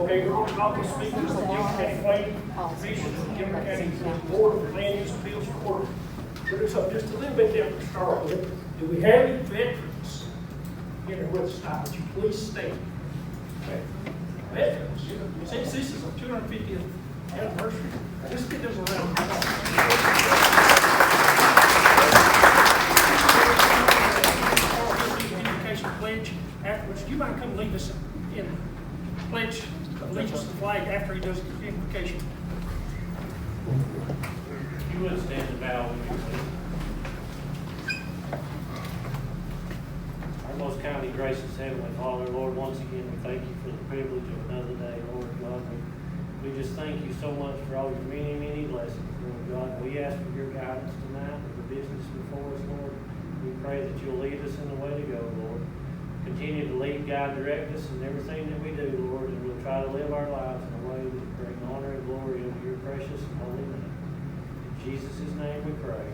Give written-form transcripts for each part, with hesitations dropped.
Okay, we're going to call the speakers of the Gilbert County Planning Commission, the Gilbert County Board of Land Use Appeals Court. We'll do something just a little bit different to start with. Do we have any veterans here with us tonight? Would you please stand? Okay. Veterans, since this is a 250th anniversary, let's get them around. Education pledge afterwards. Do you mind come lead us in pledge allegiance to the flag after he does the invocation? You would stand and bow with me, please. Our most kindly gracious Heavenly Father, Lord, once again we thank you for the privilege of another day, Lord God. We just thank you so much for all your many, many blessings, Lord God. We ask for your guidance tonight with the business before us, Lord. We pray that you'll lead us in the way to go, Lord. Continue to lead, guide, direct us in everything that we do, Lord, and we'll try to live our lives in a way that bring honor and glory of your precious and holy name. In Jesus' name we pray.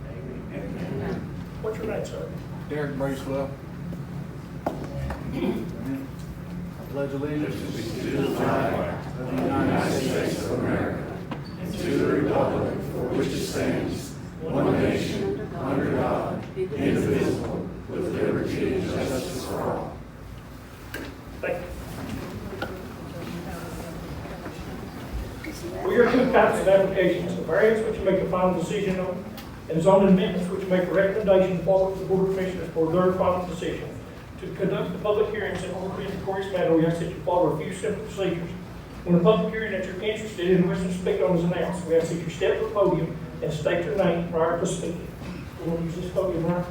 Amen. Amen. What's your name, sir? Derek Bracewell. I pledge allegiance to the flag of the United States of America and to the republic for which it stands, one nation, under God, indivisible, with liberty and justice for all. Thank you. We are two types of applications: the variance, which you make a final decision on, and zoning amendments, which you make a recommendation forward to the Board of Commissioners for their final decision. To conduct the public hearings in order in the course matter, we ask that you follow a few simple procedures. When a public hearing that you're interested in and wish to speak on is announced, we ask that you step to the podium and state your name prior to speaking. You want to use this podium, right?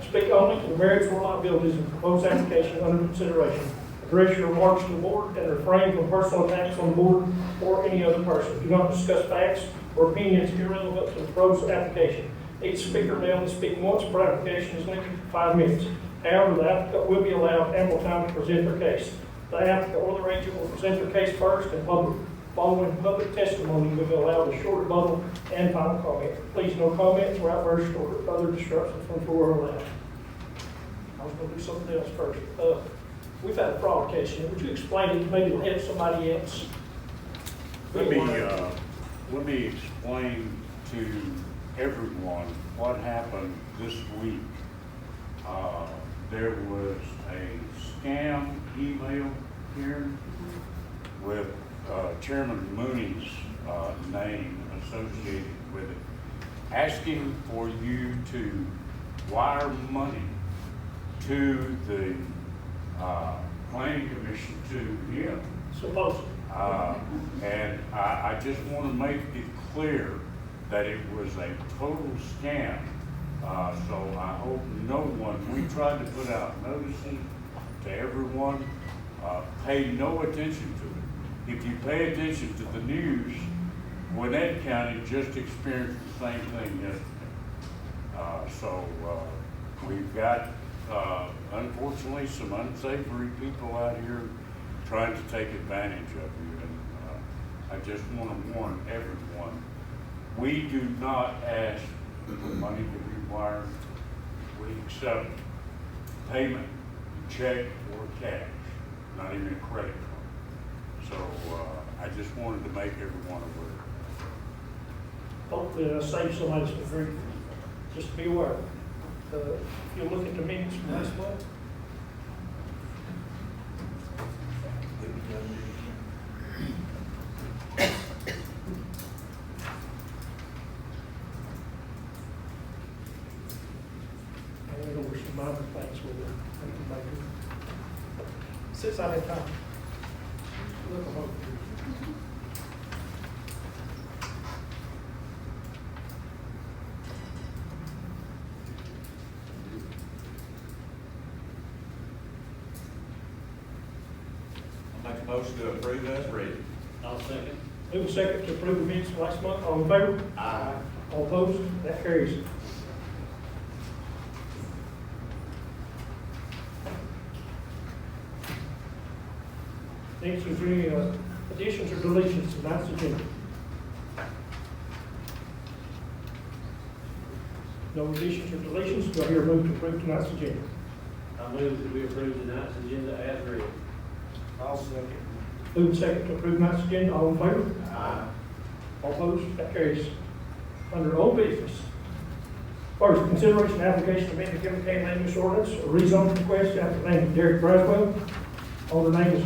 Speak only to the merits or liabilities of the proposed application under consideration. Address your remarks to the board and refrain from personal attacks on the board or any other person. Do not discuss facts or opinions irrelevant to the proposed application. Each speaker may only speak once per application is limited to 5 minutes. However, the applicant will be allowed ample time to present their case. The applicant or the agent will present their case first, and following public testimony will be allowed a short rebuttal and final comment. Please, no comments or outbursts or other disruptions from the floor are allowed. I was going to do something else first. We've had a fraud case here. Would you explain it? Maybe it'll help somebody else. Let me explain to everyone what happened this week. There was a scam email here with Chairman Mooney's name associated with it, asking for you to wire money to the Planning Commission, to him. Supposedly. And I just want to make it clear that it was a total scam. So I hope no one, we tried to put out notices to everyone, pay no attention to it. If you pay attention to the news, Gwinnett County just experienced the same thing yesterday. So we've got, unfortunately, some unsavory people out here trying to take advantage of you. And I just want to warn everyone, we do not ask for money to be wired. We accept payment, check, or cash, not even a credit card. So I just wanted to make everyone aware. Hopefully it'll save somebody some grief. Just be aware. If you look at the minutes from last month, and there were some minor things with it. Since I had time, look them over. Make a motion to approve as read. I'll second. Move a second to approve the minutes from last month. All in favor? Aye. All opposed? That carries. Next, is there any additions or deletions to tonight's agenda? No additions or deletions. Do I hear a move to approve tonight's agenda? I move that we approve tonight's agenda as read. I'll second. Move second to approve tonight's agenda, all in favor? All opposed, that carries. Under old business. First, consideration of application to amend the Kevin County land use ordinance, a rezone request after the name of Derek Braswell. Owner name is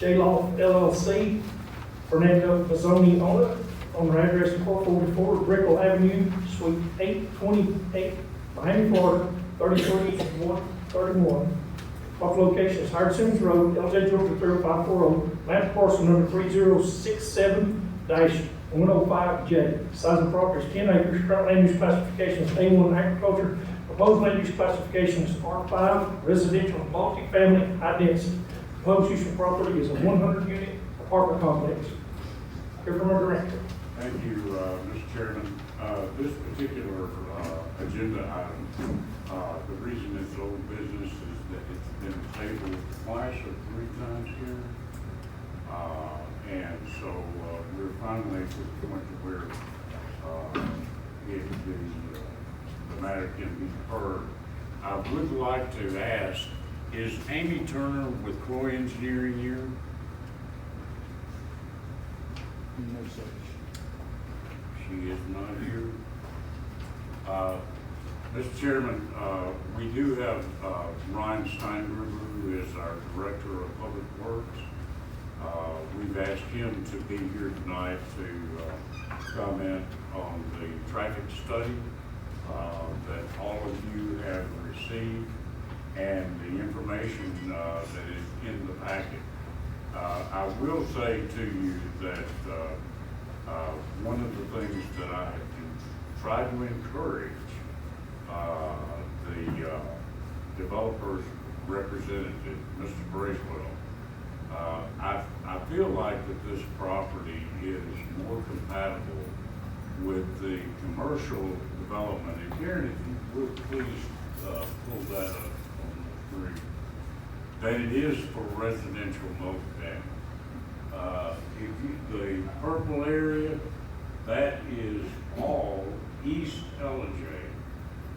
J-Law LLC, Fernando Mazzoni owner. Owner address is 444 Brickell Avenue, Suite 828, Miami, Florida, 33131. Property location is Howard Simmons Road, LJ Georgia 03540, map parcel number 3067-105J. Size of property is 10 acres. Current land use classification is A1 agriculture. Proposed land use classification is R5 residential multifamily high density. Proposed use of property is a 100-unit apartment complex. Here from our director. Thank you, Mr. Chairman. This particular agenda item, the reason it's old business is that it's been tabled twice or 3 times here. And so we're finally to the point where the matter can be heard. I would like to ask, is Amy Turner with Croy Engineering here? No, sir. She is not here. Mr. Chairman, we do have Ryan Steinberger, who is our Director of Public Works. We've asked him to be here tonight to comment on the traffic study that all of you have received and the information that is in the packet. I will say to you that one of the things that I have tried to encourage the developer's representative, Mr. Bracewell, I feel like that this property is more compatible with the commercial development. And Karen, if you would please pull that up on the screen, than it is for residential multifamily. The purple area, that is all East LJ,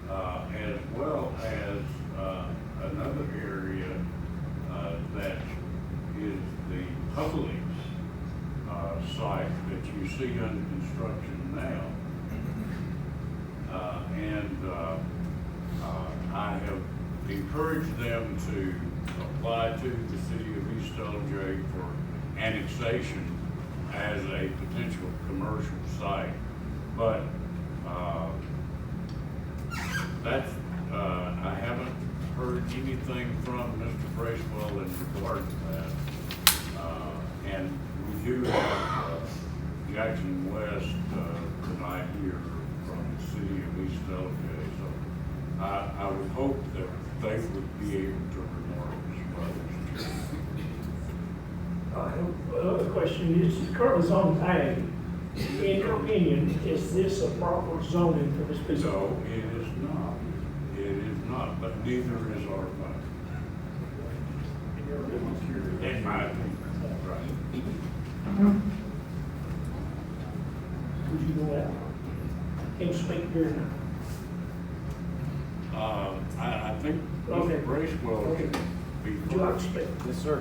as well as another area that is the Publix site that you see under construction now. I have encouraged them to apply to the city of East LJ for annexation as a potential commercial site. But I haven't heard anything from Mr. Bracewell in regard to that. And we do have Jackson West tonight here from the city of East LJ. So I would hope that they would be able to remark as well. Another question is, currently zoned ag. In your opinion, is this a proper zoning for this piece of No, property? it is not. It is not, but neither is our fund. In my opinion, right. Would you go out? Can you speak here now? I think Okay. Mr. Bracewell Okay. should be Would you like to first. speak? Yes, sir.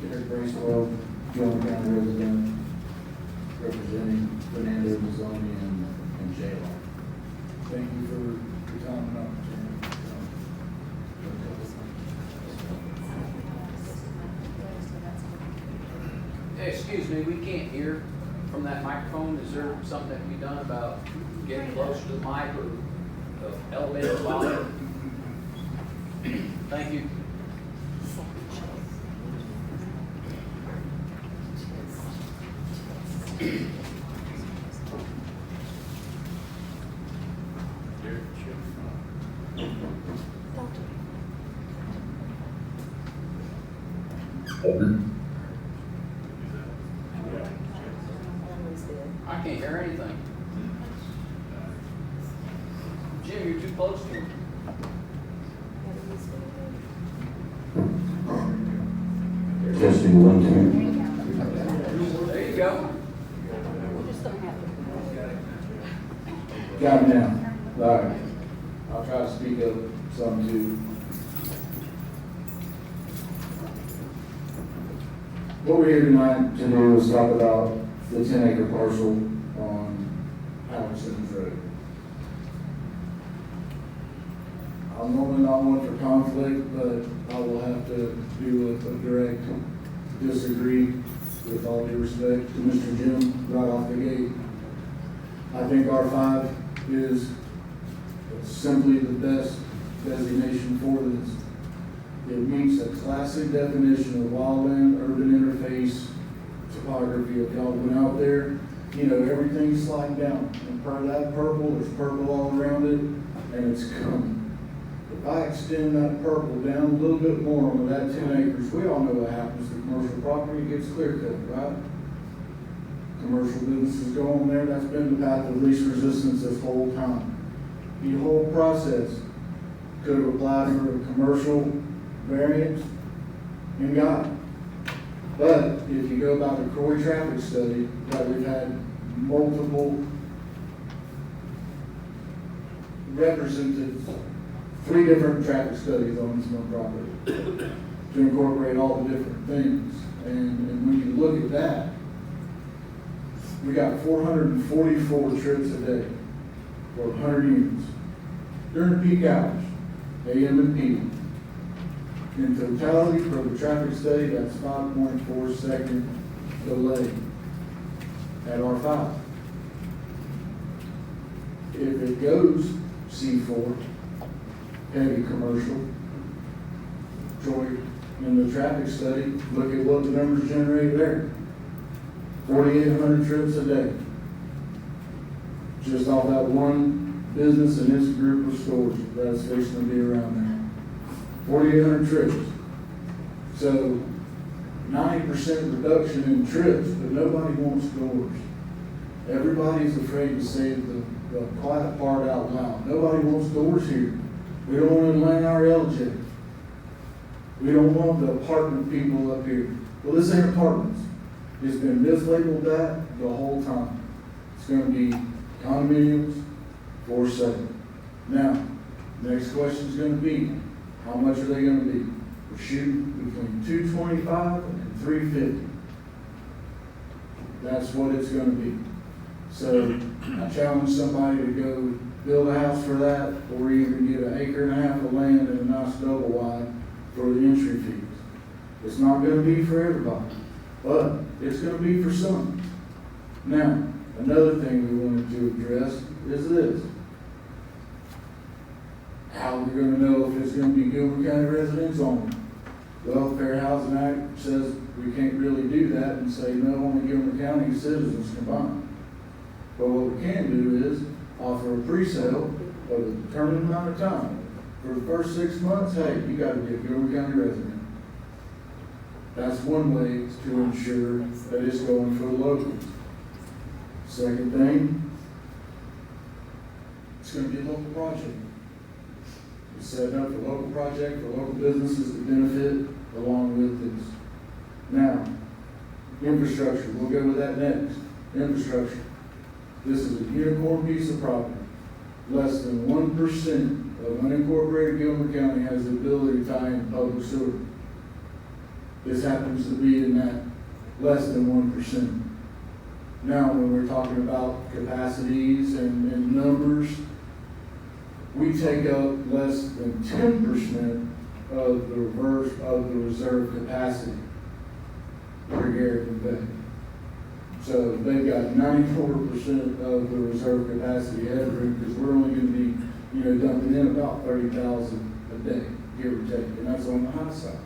Derek Bracewell, Gilman County resident, representing Fernando Mazzoni and J-Law. Thank you for your time and opportunity. Excuse me, we can't hear from that microphone. Is there something that can be done about getting closer to the mic or elevating the volume? Thank you. Derek, check. can't hear anything. Jim, you're too close to him. Testing 1, 2. There you go. Got me now. All right. I'll try to speak up some too. What we're here tonight to do is talk about the 10-acre parcel on Howard Simmons Road. I'm normally not one for conflict, but I will have to do a direct disagree with all due respect to Mr. Jim right off the gate. I think R5 is simply the best designation for this. It meets a classic definition of wildland urban interface topography. If y'all went out there, you know, everything's sliding down. And part of that purple, there's purple all around it, and it's coming. If I extend that purple down a little bit more on that 10 acres, we all know what happens to commercial property. It gets clear cut, right? Commercial businesses go on there. That's been the path of least resistance this whole time. The whole process could have applied for a commercial variance and got it. But if you go by the Croy traffic study that we've had multiple representatives, 3 different traffic studies on this one property to incorporate all the different things. And when you look at that, we got 444 trips a day for 100 units during peak hours, AM and PM. In totality, for the traffic study, that's 5.4 second delay at R5. If it goes C4, heavy commercial, Troy, in the traffic study, look at what the numbers generate there. 4,800 trips a day. Just off that one business and its group of stores that's fixing to be around there. 4,800 trips. So 90% reduction in trips, but nobody wants doors. Everybody's afraid to say the quiet part out loud. Nobody wants doors here. We don't want to land our LJ. We don't want the apartment people up here. Well, this ain't apartments. It's been mislabeled that the whole time. It's going to be condominiums for sale. Now, next question is going to be, how much are they going to be? We're shooting between 225 and 350. That's what it's going to be. So I challenge somebody to go build a house for that, or even get 1.5 acres of land and a nice double wide for the entry fees. It's not going to be for everybody, but it's going to be for some. Now, another thing we wanted to address is this. How we're going to know if it's going to be Gilbert County residents only. Well, Fair Housing Act says we can't really do that and say no, only Gilbert County citizens combined. But what we can do is offer a pre-sale of a determined amount of time. For the first 6 months, hey, you got to be a Gilbert County resident. That's one way to ensure that it's going for the locals. Second thing, it's going to be a local project. It's set up for local project, for local businesses to benefit along with this. Now, infrastructure, we'll go with that next. Infrastructure. This is a unicorn piece of property. Less than 1% of unincorporated Gilbert County has the ability to tie in public sewer. This happens to be in that less than 1%. Now, when we're talking about capacities and numbers, we take up less than 10% of the reserve capacity for Garrett Bay. So they've got 94% of the reserve capacity headroom because we're only going to be, dumping in about 30,000 a day, give or take, and that's on the high side.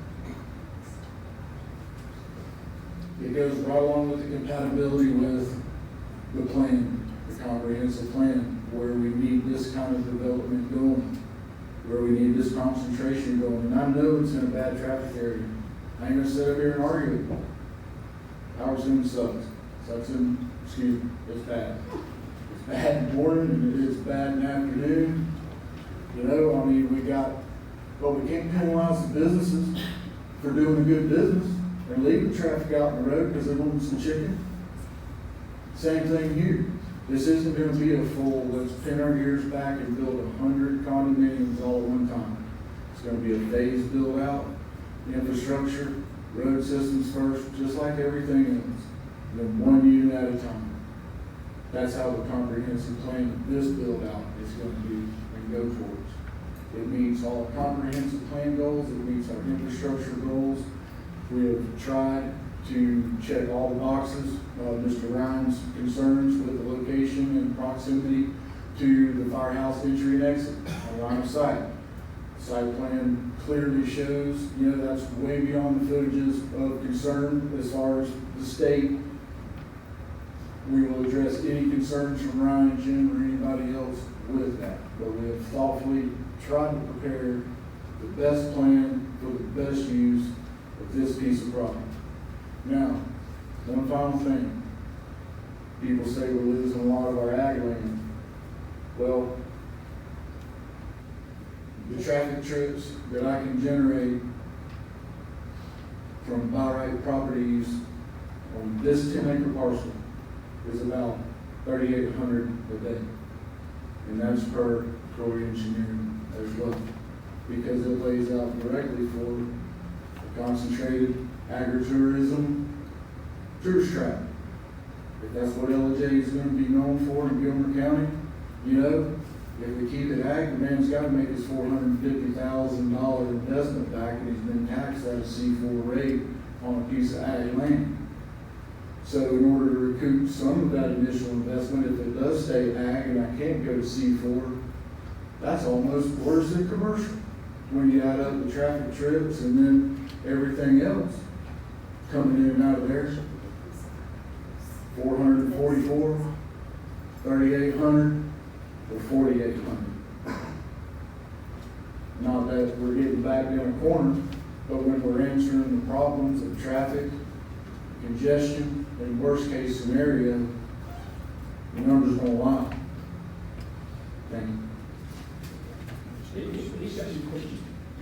It goes right along with the compatibility with the plan, the comprehensive plan, where we need this kind of development going, where we need this concentration going. And I know it's in a bad traffic area. I ain't gonna sit up here and argue with it. Howard Simmons sucks. It's bad. It's bad in the morning and it's bad in the afternoon. You know, I mean, we can't penalize the businesses for doing a good business and leaving traffic out in the road because they want some chicken. Same thing here. This isn't gonna be a full, let's pin our ears back and build 100 condominiums all at one time. It's gonna be a phased build out, infrastructure, road systems first, just like everything else. Then one unit at a time. That's how the comprehensive plan of this build out is gonna be and go towards. It meets all comprehensive plan goals, it meets our infrastructure goals. We have tried to check all the boxes of Mr. Ryan's concerns with the location and proximity to the firehouse entry and exit, a line of sight. Site plan clearly shows, you know, that's way beyond the footages of concern as far as the state. We will address any concerns from Ryan, Jim, or anybody else with that. But we have thoughtfully tried to prepare the best plan for the best use of this piece of property. Now, one final thing. People say we're losing a lot of our ag land. Well, the traffic trips that I can generate from by right properties on this 10-acre parcel is about 3,800 a day. And that's per Troy Engineering as well. Because it lays out directly for a concentrated agritourism tourist trap. If that's what LJ is going to be known for in Gilmer County, you know, if we keep it ag, the man's got to make his $450,000 investment back, and he's been taxed at a C4 rate on a piece of ag land. So in order to recoup some of that initial investment, if it does stay ag and I can't go to C4, that's almost worse than commercial. When you add up the traffic trips and then everything else coming in and out of there, 444, 3,800, or 4,800. Not that we're getting back in a corner, but when we're answering the problems of traffic, congestion, and worst case scenario, the numbers don't lie. Thank you.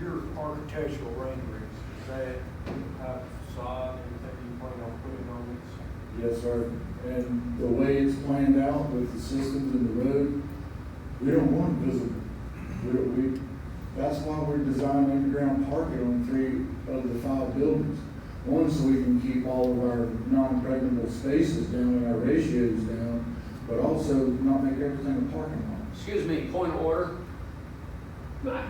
Your architectural renderings, is that type of facade, everything you plan on putting on this? Yes, sir. And the way it's planned out with the systems and the road, we don't want it visible. That's why we're designing underground parking on 3 of the 5 buildings. One, so we can keep all of our non-impregnable spaces down and our ratios down, but also not make everything a parking lot. Excuse me, point of order.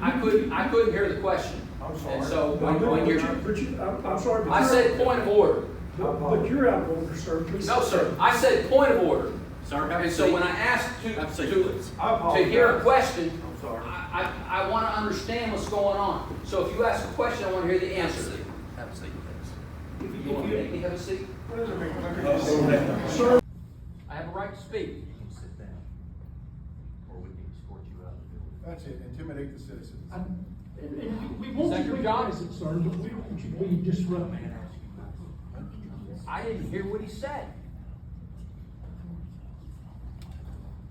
I couldn't hear the question. I'm sorry. And so when I'm sorry. But I said point of order. But you're out of order, sir. Please. No, sir. I said point of order. Sir, have a And so seat. when I asked Have a seat, to please. hear a question, I'm sorry. I want to understand what's going on. So if you ask a question, I want to hear the Have a answer. seat. Have a seat, please. You want to make me have a seat? Sir. I have a right to speak. You can sit down, or we can escort you out of the building. That's it, intimidate the citizens. We Is want that you your to job? recognize it, sir, but we don't want you to be disrupting. I didn't hear what he said.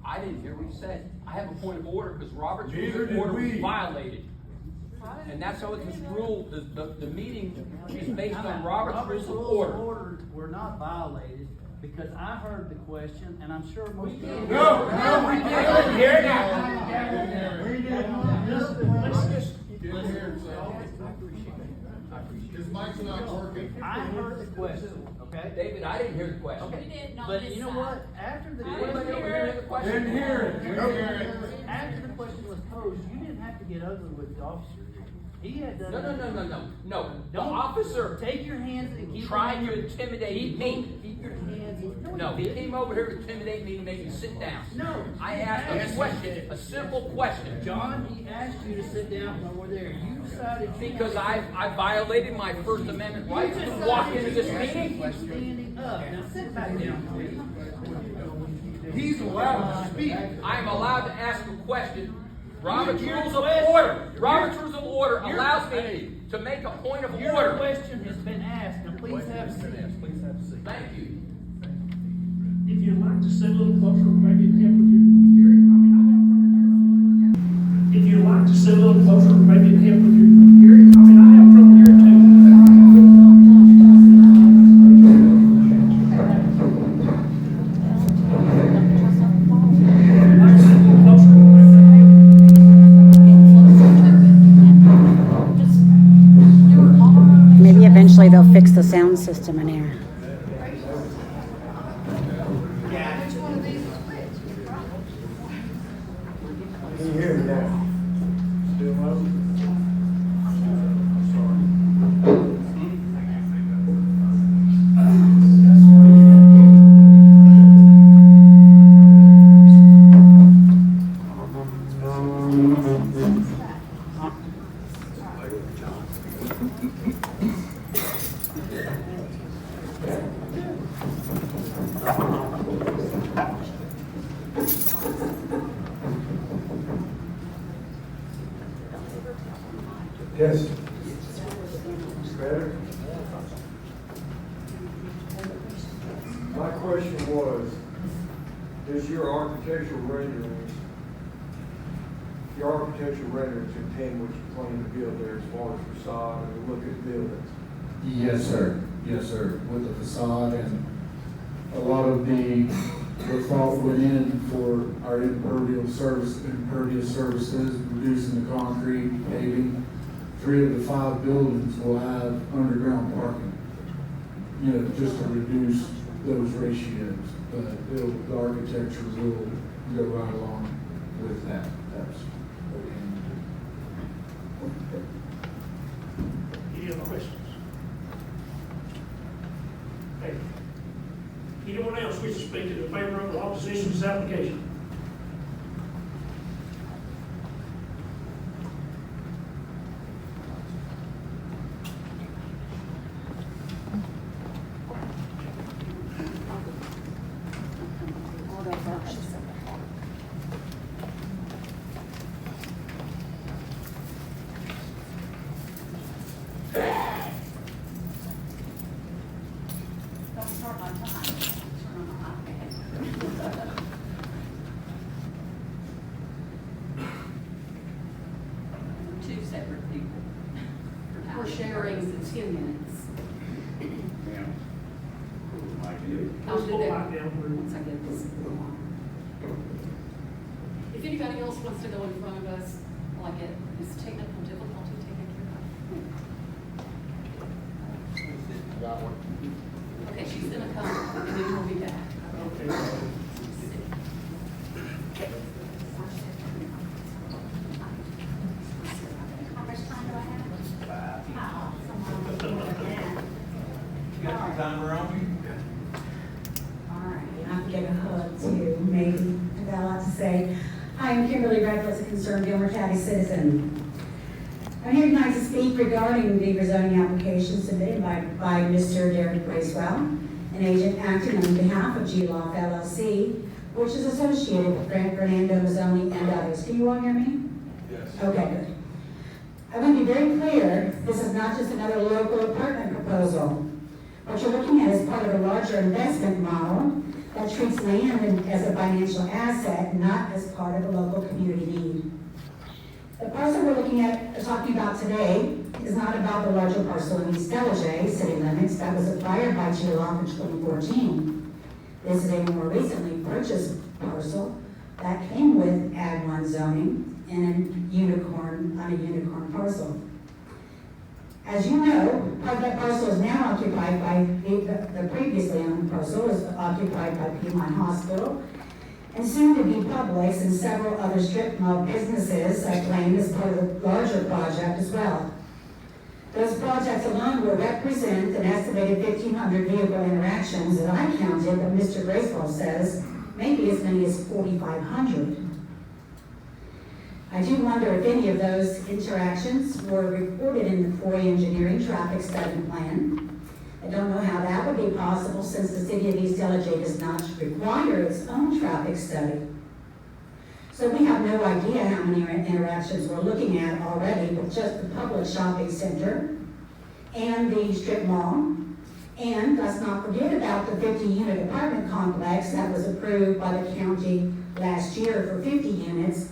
I didn't hear what he said. I have a point of order because Robert's rules Neither of did order was we. violated. And that's how it's ruled, the meeting is based on Robert's rules of order. Were not violated, because I heard the question, and I'm sure most of you. No, we didn't hear that. We Didn't hear it, so. His mic's not working. I heard the question, okay? David, I didn't hear the question. Okay, but you know what, after the Anybody over here hear the question, question? Didn't hear it. after the question was posed, you didn't have to get ugly with the officer. He had done. No. The Don't officer take your hands and keep. tried to intimidate me. Keep your hands. No, he came over here to intimidate me to make me sit down. No. I asked a question, a simple question. John, he asked you to sit down when we're there. You decided. Because I violated my First Amendment right to walk into this meeting. Standing up. Now sit back down, please. He's allowed to speak. I am allowed to ask a question. Robert's rules of order. Robert's rules of order allows me to make a point of Your order. question has been asked, and please have a seat. Thank you. like to sit a little closer, maybe it'd help with your hearing. I mean, I have trouble hearing. If you'd like to sit a little closer, maybe it'd help with your hearing. I mean, I have trouble hearing too. Maybe eventually they'll fix the sound system in here. Can you hear me now? Still low? Yes. Better? My question was, does your architectural renderings contain what you plan to build there as far as facade and the look of the buildings? Yes, sir. Yes, sir. With the facade and a lot of the thought went in for our impervious services, reducing the concrete, paving. 3 of the 5 buildings will have underground parking, just to reduce those ratios. But the architecture will go right along with that. That's what we Any other questions? Okay. Anyone else wish to speak in favor of the opposition to this application? Two separate people. We're sharing 10 minutes. I'll do that once I get this. If anybody else wants to go in front of us, like it's technical difficulty taken care of. Okay, she's gonna come and then we'll be back. I'm getting a hug too, maybe, I've got a lot to say. Hi, I'm Kimberly Redfield, a concerned Gilmer County citizen. I'm here tonight to speak regarding the rezoning application submitted by Mr. Derek Bracewell, an agent acting on behalf of G-Loft LLC, which is associated with Fernando Mazzoni and others. Can you all hear me? Yes. Okay, good. I want to be very clear, this is not just another local apartment proposal. What you're looking at is part of a larger investment model that treats land as a financial asset, not as part of a local community need. The parcel we're talking about today is not about the larger parcel in East Delaware city limits that was acquired by G-Loft in 2014. This is a more recently purchased parcel that came with Ag 1 zoning and on a unicorn parcel. As you know, part of that parcel is now occupied by, the previously owned parcel is occupied by Piedmont Hospital, and soon to be Publix and several other strip mall businesses I claim as part of the larger project as well. Those projects alone will represent an estimated 1,500 vehicle interactions that I counted, but Mr. Gracewell says maybe as many as 4,500. I do wonder if any of those interactions were reported in the Foy Engineering traffic study plan. I don't know how that would be possible since the city of East Delaware does not require its own traffic study. So we have no idea how many interactions we're looking at already with just the public shopping center and the strip mall And let's not forget about the 50-unit apartment complex that was approved by the county last year for 50 units,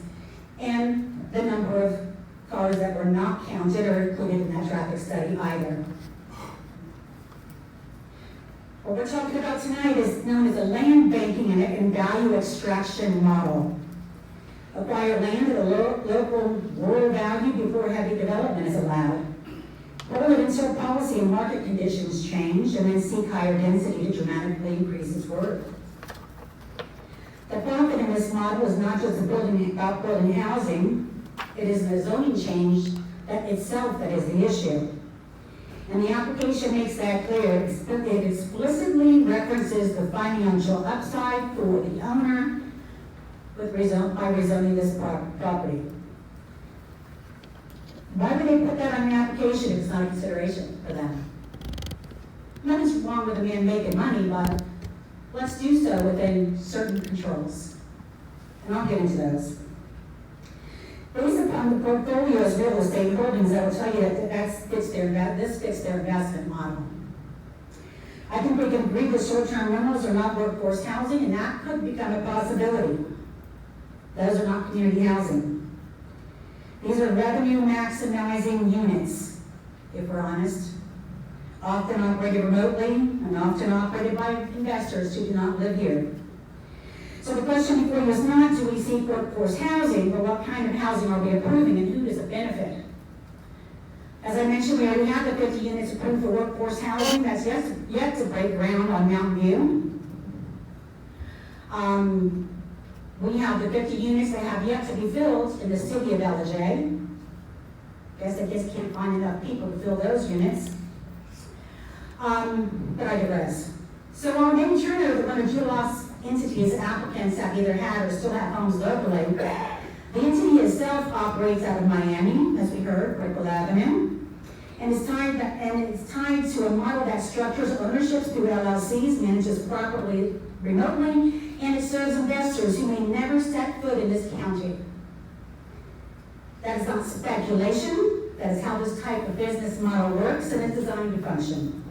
and the number of cars that were not counted or included in that traffic study either. What we're talking about tonight is known as a land banking and value extraction model. Acquire land at a local rural value before heavy development is allowed. Hold it until policy and market conditions change, and then seek higher density to dramatically increase its worth. The profit in this model is not just about building housing, it is the zoning change that itself that is the issue. And the application makes that clear. It explicitly references the financial upside for the owner by rezoning this property. Why would they put that on the application if it's not a consideration for them? Nothing's wrong with a man making money, but let's do so within certain controls. And I'll get into those. Based upon the portfolio's real estate holdings, I will tell you that this fits their investment model. I think we can agree that short-term rentals are not workforce housing, and that could become a possibility. Those are not community housing. These are revenue maximizing units, if we're honest, often operated remotely and often operated by investors who do not live here. So the question before you is not, do we seek workforce housing, but what kind of housing are we approving and who does it benefit? As I mentioned, we already have the 50 units approved for workforce housing. That's yet to break ground on Mountain View. We have the 50 units that have yet to be filled in the city of LJ. Guess they just can't find enough people to fill those units. But I digress. So while David Turner, one of GLOS entities applicants have either had or still have homes locally, the entity itself operates out of Miami, as we heard, Brickell Avenue, and it's tied to a model that structures ownerships through LLCs, manages properly remotely, and it serves investors who may never set foot in this county. That is not speculation. That is how this type of business model works and is designed to function.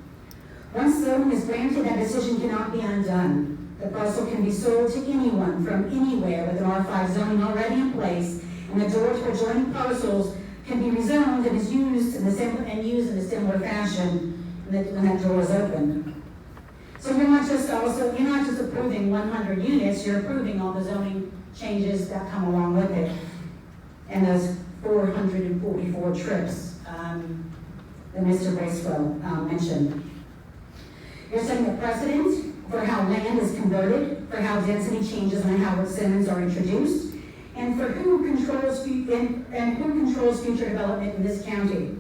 Once zoning is granted, that decision cannot be undone. The parcel can be sold to anyone from anywhere with an R5 zoning already in place, and the doors for adjoining parcels can be rezoned and is used in a similar fashion when that door is opened. So you're not just approving 100 units, you're approving all the zoning changes that come along with it, and those 444 trips that Mr. Bracewell mentioned. You're setting a precedent for how land is converted, for how density changes when Howard Simmons are introduced, and for who controls future development in this county.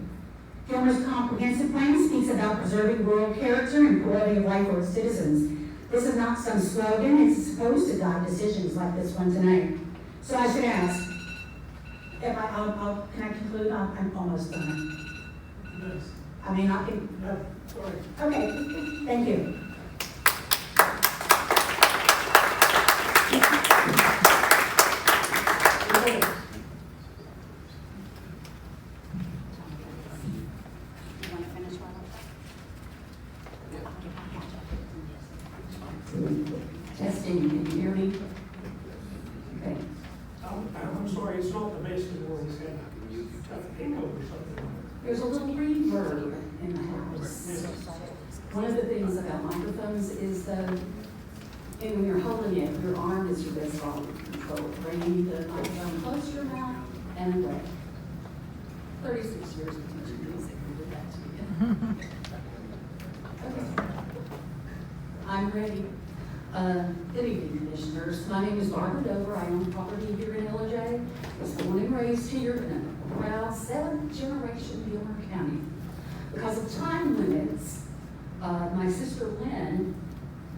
Gilmer's comprehensive plan speaks about preserving rural character and quality of life for its citizens. This is not some slogan, it's supposed to guide decisions like this one tonight. So I should ask, can I conclude? I'm almost done. Yes. I mean, I can, okay, thank you. Testing, can you hear me? Okay. I'm sorry, it's not the best in the world. It's got a echo or something. There's a little reverb in the house. One of the things about microphones is and when you're holding it, your arm is your best volume control, bringing the microphone close to your mouth and away. 36 years of teaching music, we did that to you. Okay. I'm ready. Good evening, Commissioners. My name is Barbara Dover. I own property here in LJ. I was born and raised here in a proud 7th generation Gilmer County. Because of time limits, my sister Lynn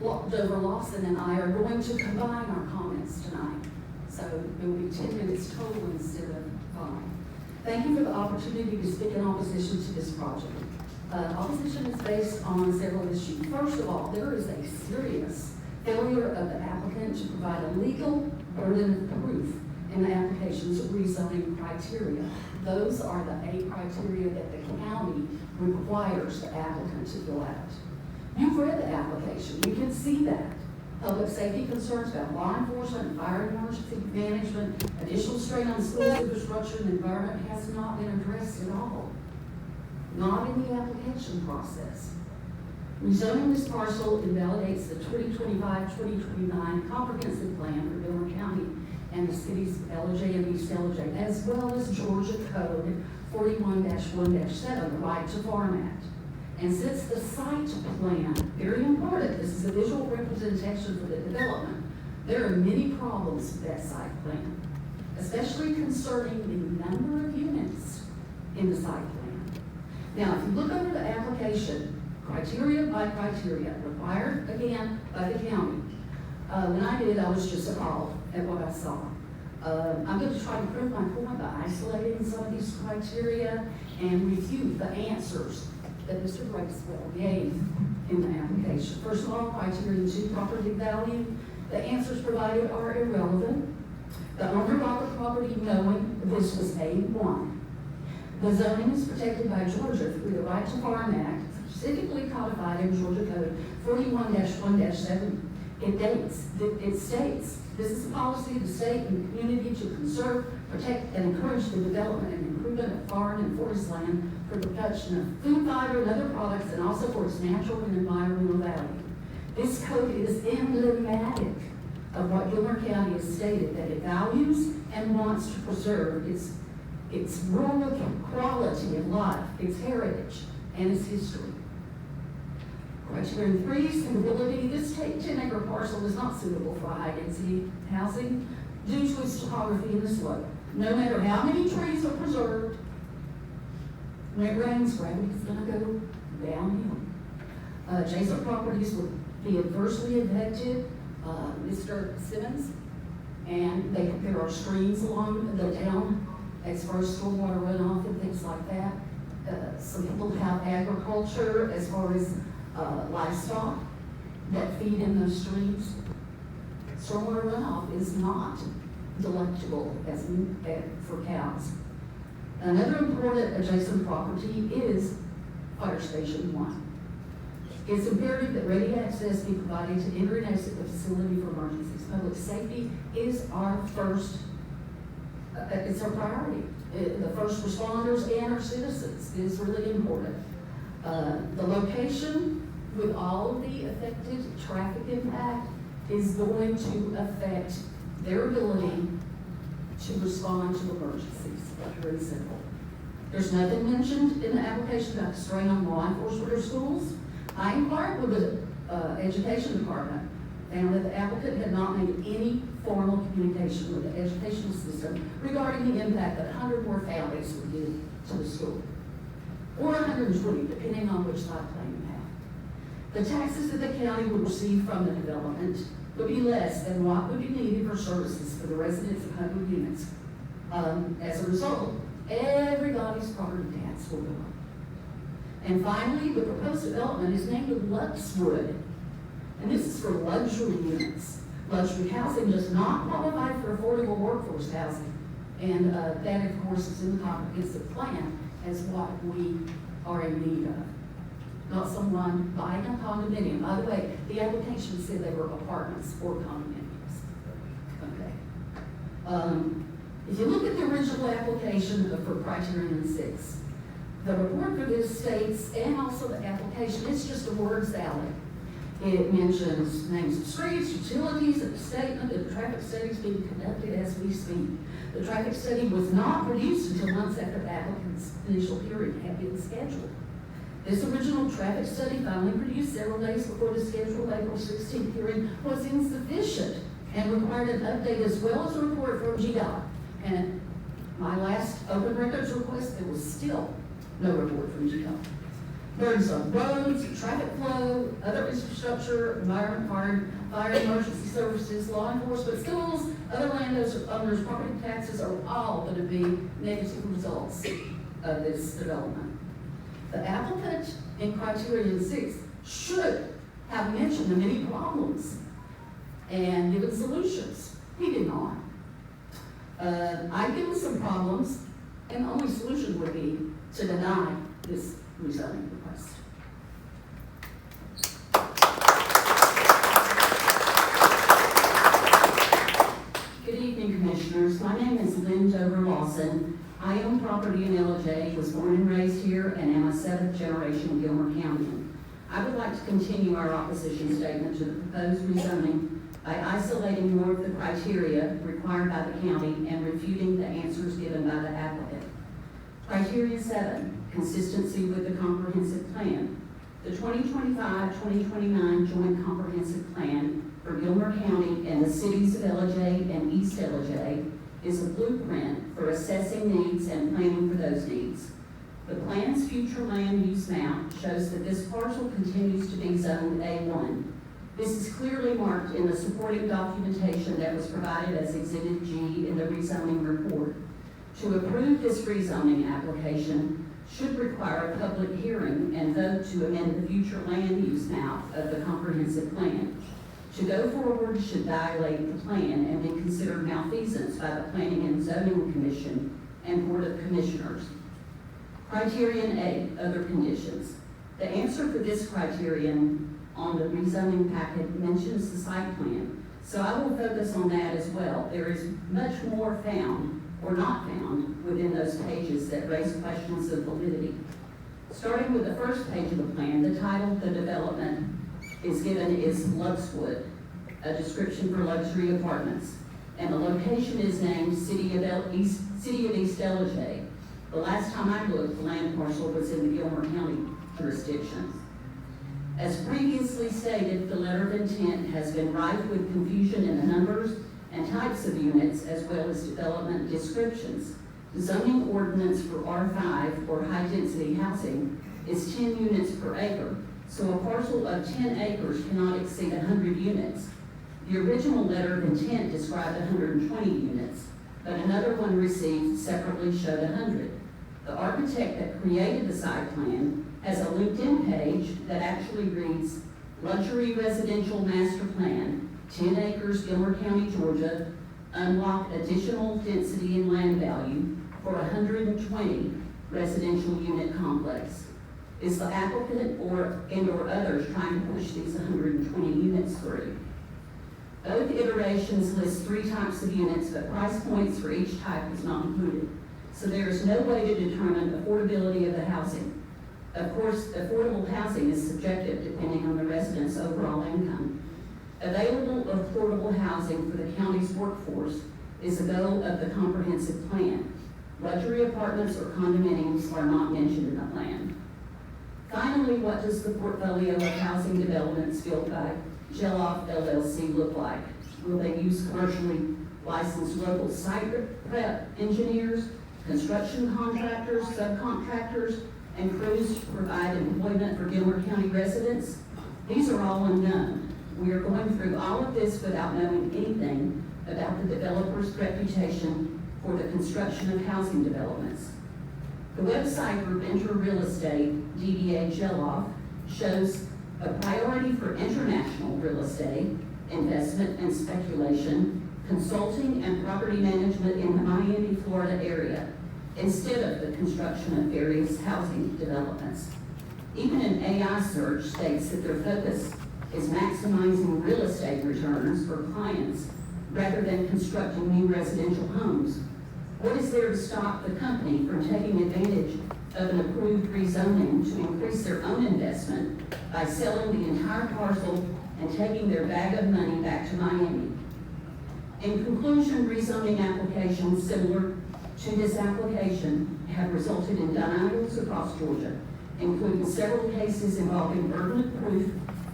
Dover Lawson and I are going to combine our comments tonight. So it will be 10 minutes total instead of 5. Thank you for the opportunity to speak in opposition to this project. Opposition is based on several issues. First of all, there is a serious failure of the applicant to provide a legal burden of proof in the application's rezoning criteria. Those are the 8 criteria that the county requires the applicant to fill out. You've read the application, you can see that. Public safety concerns about law enforcement, fire and emergency management, additional strain on schools, infrastructure, and environment has not been addressed at all. Not in the application process. Rezoning this parcel invalidates the 2025-2029 comprehensive plan for Gilmer County and the cities of LJ and East LJ, as well as Georgia Code 41-1-7, the Right to Farm Act. And since the site plan, very important, this is a visual representation for the development, there are many problems with that site plan, especially concerning the number of units in the site plan. Now, if you look over the application, criteria by criteria, required again by the county. When I did, I was just appalled at what I saw. I'm going to try to prove my point by isolating some of these criteria and refute the answers that Mr. Bracewell gave in the application. First of all, criteria 2, property value. The answers provided are irrelevant. The owner of the property knowing this was A1. The zoning is protected by Georgia through the Right to Farm Act, specifically codified in Georgia Code 41-1-7. It states, this is a policy of the state and the community to conserve, protect, and encourage the development and improvement of farm and forest land for the production of food, fiber, and other products, and also for its natural and environmental value. This code is emblematic of what Gilmer County has stated, that it values and wants to preserve its rural quality of life, its heritage, and its history. Criterion 3, suitability. This 10-acre parcel is not suitable for high-density housing due to its topography and the slope. No matter how many trees are preserved, when it rains, gravity is going to go downhill. Adjacent properties would be adversely affected. Mr. Simmons, and there are streams along the town as far as stormwater runoff and things like that. Some people have agriculture as far as livestock that feed in those streams. Stormwater runoff is not delectable for cows. Another important adjacent property is Fire Station 1. It's imperative that ready access be provided to enter and exit the facility for emergencies. Public safety is our first, it's our priority. The first responders and our citizens is really important. The location with all of the affected traffic impact is going to affect their ability to respond to emergencies. Very simple. There's nothing mentioned in the application about the strain on law enforcement or schools. I inquired with the education department, found that the applicant had not made any formal communication with the educational system regarding the impact that 100 more families would give to the school, or 120, depending on which site plan you have. The taxes that the county would receive from the development would be less than what would be needed for services for the residents of 100 units. As a result, everybody's property tax will go up. And finally, the proposed development is named Luxwood, and this is for luxury units. Luxury housing does not qualify for affordable workforce housing, and that, of course, is in the comprehensive plan as what we are in need of. Not someone buying a condominium. By the way, the application said they were apartments or condominiums. Okay. If you look at the original application for criterion 6, the report for this states, and also the application, it's just a word salad. It mentions names of streets, utilities, and the statement that the traffic study is being conducted as we speak. The traffic study was not produced until months after the applicant's initial hearing had been scheduled. This original traffic study, finally produced several days before the scheduled April 16th hearing, was insufficient and required an update as well as a report from GDOT. And my last open records request, there was still no report from GDOT. Burdens on roads, traffic flow, other infrastructure, environment, fire, emergency services, law enforcement, schools, other landowners, property taxes are all going to be negative results of this development. The applicant in criterion 6 should have mentioned the many problems and given solutions. He did not. I've given some problems, and the only solution would be to deny this rezoning request. property in LJ, was born and raised here, and am a seventh generation Gilmer Countyman. I would like to continue our opposition statement to the proposed rezoning by isolating more of the criteria required by the county and refuting the answers given by the applicant. Criteria 7, consistency with the comprehensive plan. The 2025-2029 Joint Comprehensive Plan for Gilmer County and the cities of LJ and East LJ is a blueprint for assessing needs and planning for those needs. The plan's future land use map shows that this parcel continues to be zoned A1. This is clearly marked in the supporting documentation that was provided as Exhibit G in the rezoning report. To approve this rezoning application should require a public hearing and vote to amend the future land use map of the comprehensive plan. To go forward should violate the plan and be considered malfeasance by the Planning and Zoning Commission and Board of Commissioners. Criterion 8, other conditions. The answer for this criterion on the rezoning packet mentions the site plan, so I will focus on that as well. There is much more found or not found within those pages that raise questions of validity. Starting with the first page of the plan, the title of the development is given is Luxwood, a description for luxury apartments, and the location is named City of East LJ. The last time I looked, the land parcel was in the Gilmer County jurisdiction. As previously stated, the letter of intent has been rife with confusion in the numbers and types of units as well as development descriptions. The zoning ordinance for R5 or high density housing is 10 units per acre, so a parcel of 10 acres cannot exceed 100 units. The original letter of intent described 120 units, but another one received separately showed 100. The architect that created the site plan has a LinkedIn page that actually reads, Luxury Residential Master Plan, 10 acres, Gilmer County, Georgia, unlock additional density and land value for 120 residential unit complex. Is the applicant or others trying to push these 120 units through? Both iterations list 3 types of units, but price points for each type is not included. So there is no way to determine affordability of the housing. Of course, affordable housing is subjective depending on the resident's overall income. Available affordable housing for the county's workforce is a goal of the comprehensive plan. Luxury apartments or condominiums are not mentioned in the plan. Finally, what does the portfolio of housing developments built by Geloff LLC look like? Will they use commercially licensed local site prep engineers, construction contractors, subcontractors, and crews to provide employment for Gilmer County residents? These are all unknown. We are going through all of this without knowing anything about the developer's reputation for the construction of housing developments. The website for Venture Real Estate, DBA Geloff, shows a priority for international real estate, investment and speculation, consulting and property management in the Miami, Florida area, instead of the construction of various housing developments. Even an AI search states that their focus is maximizing real estate returns for clients rather than constructing new residential homes. What is there to stop the company from taking advantage of an approved rezoning to increase their own investment by selling the entire parcel and taking their bag of money back to Miami? In conclusion, rezoning applications similar to this application have resulted in denials across Georgia, including several cases involving burden of proof,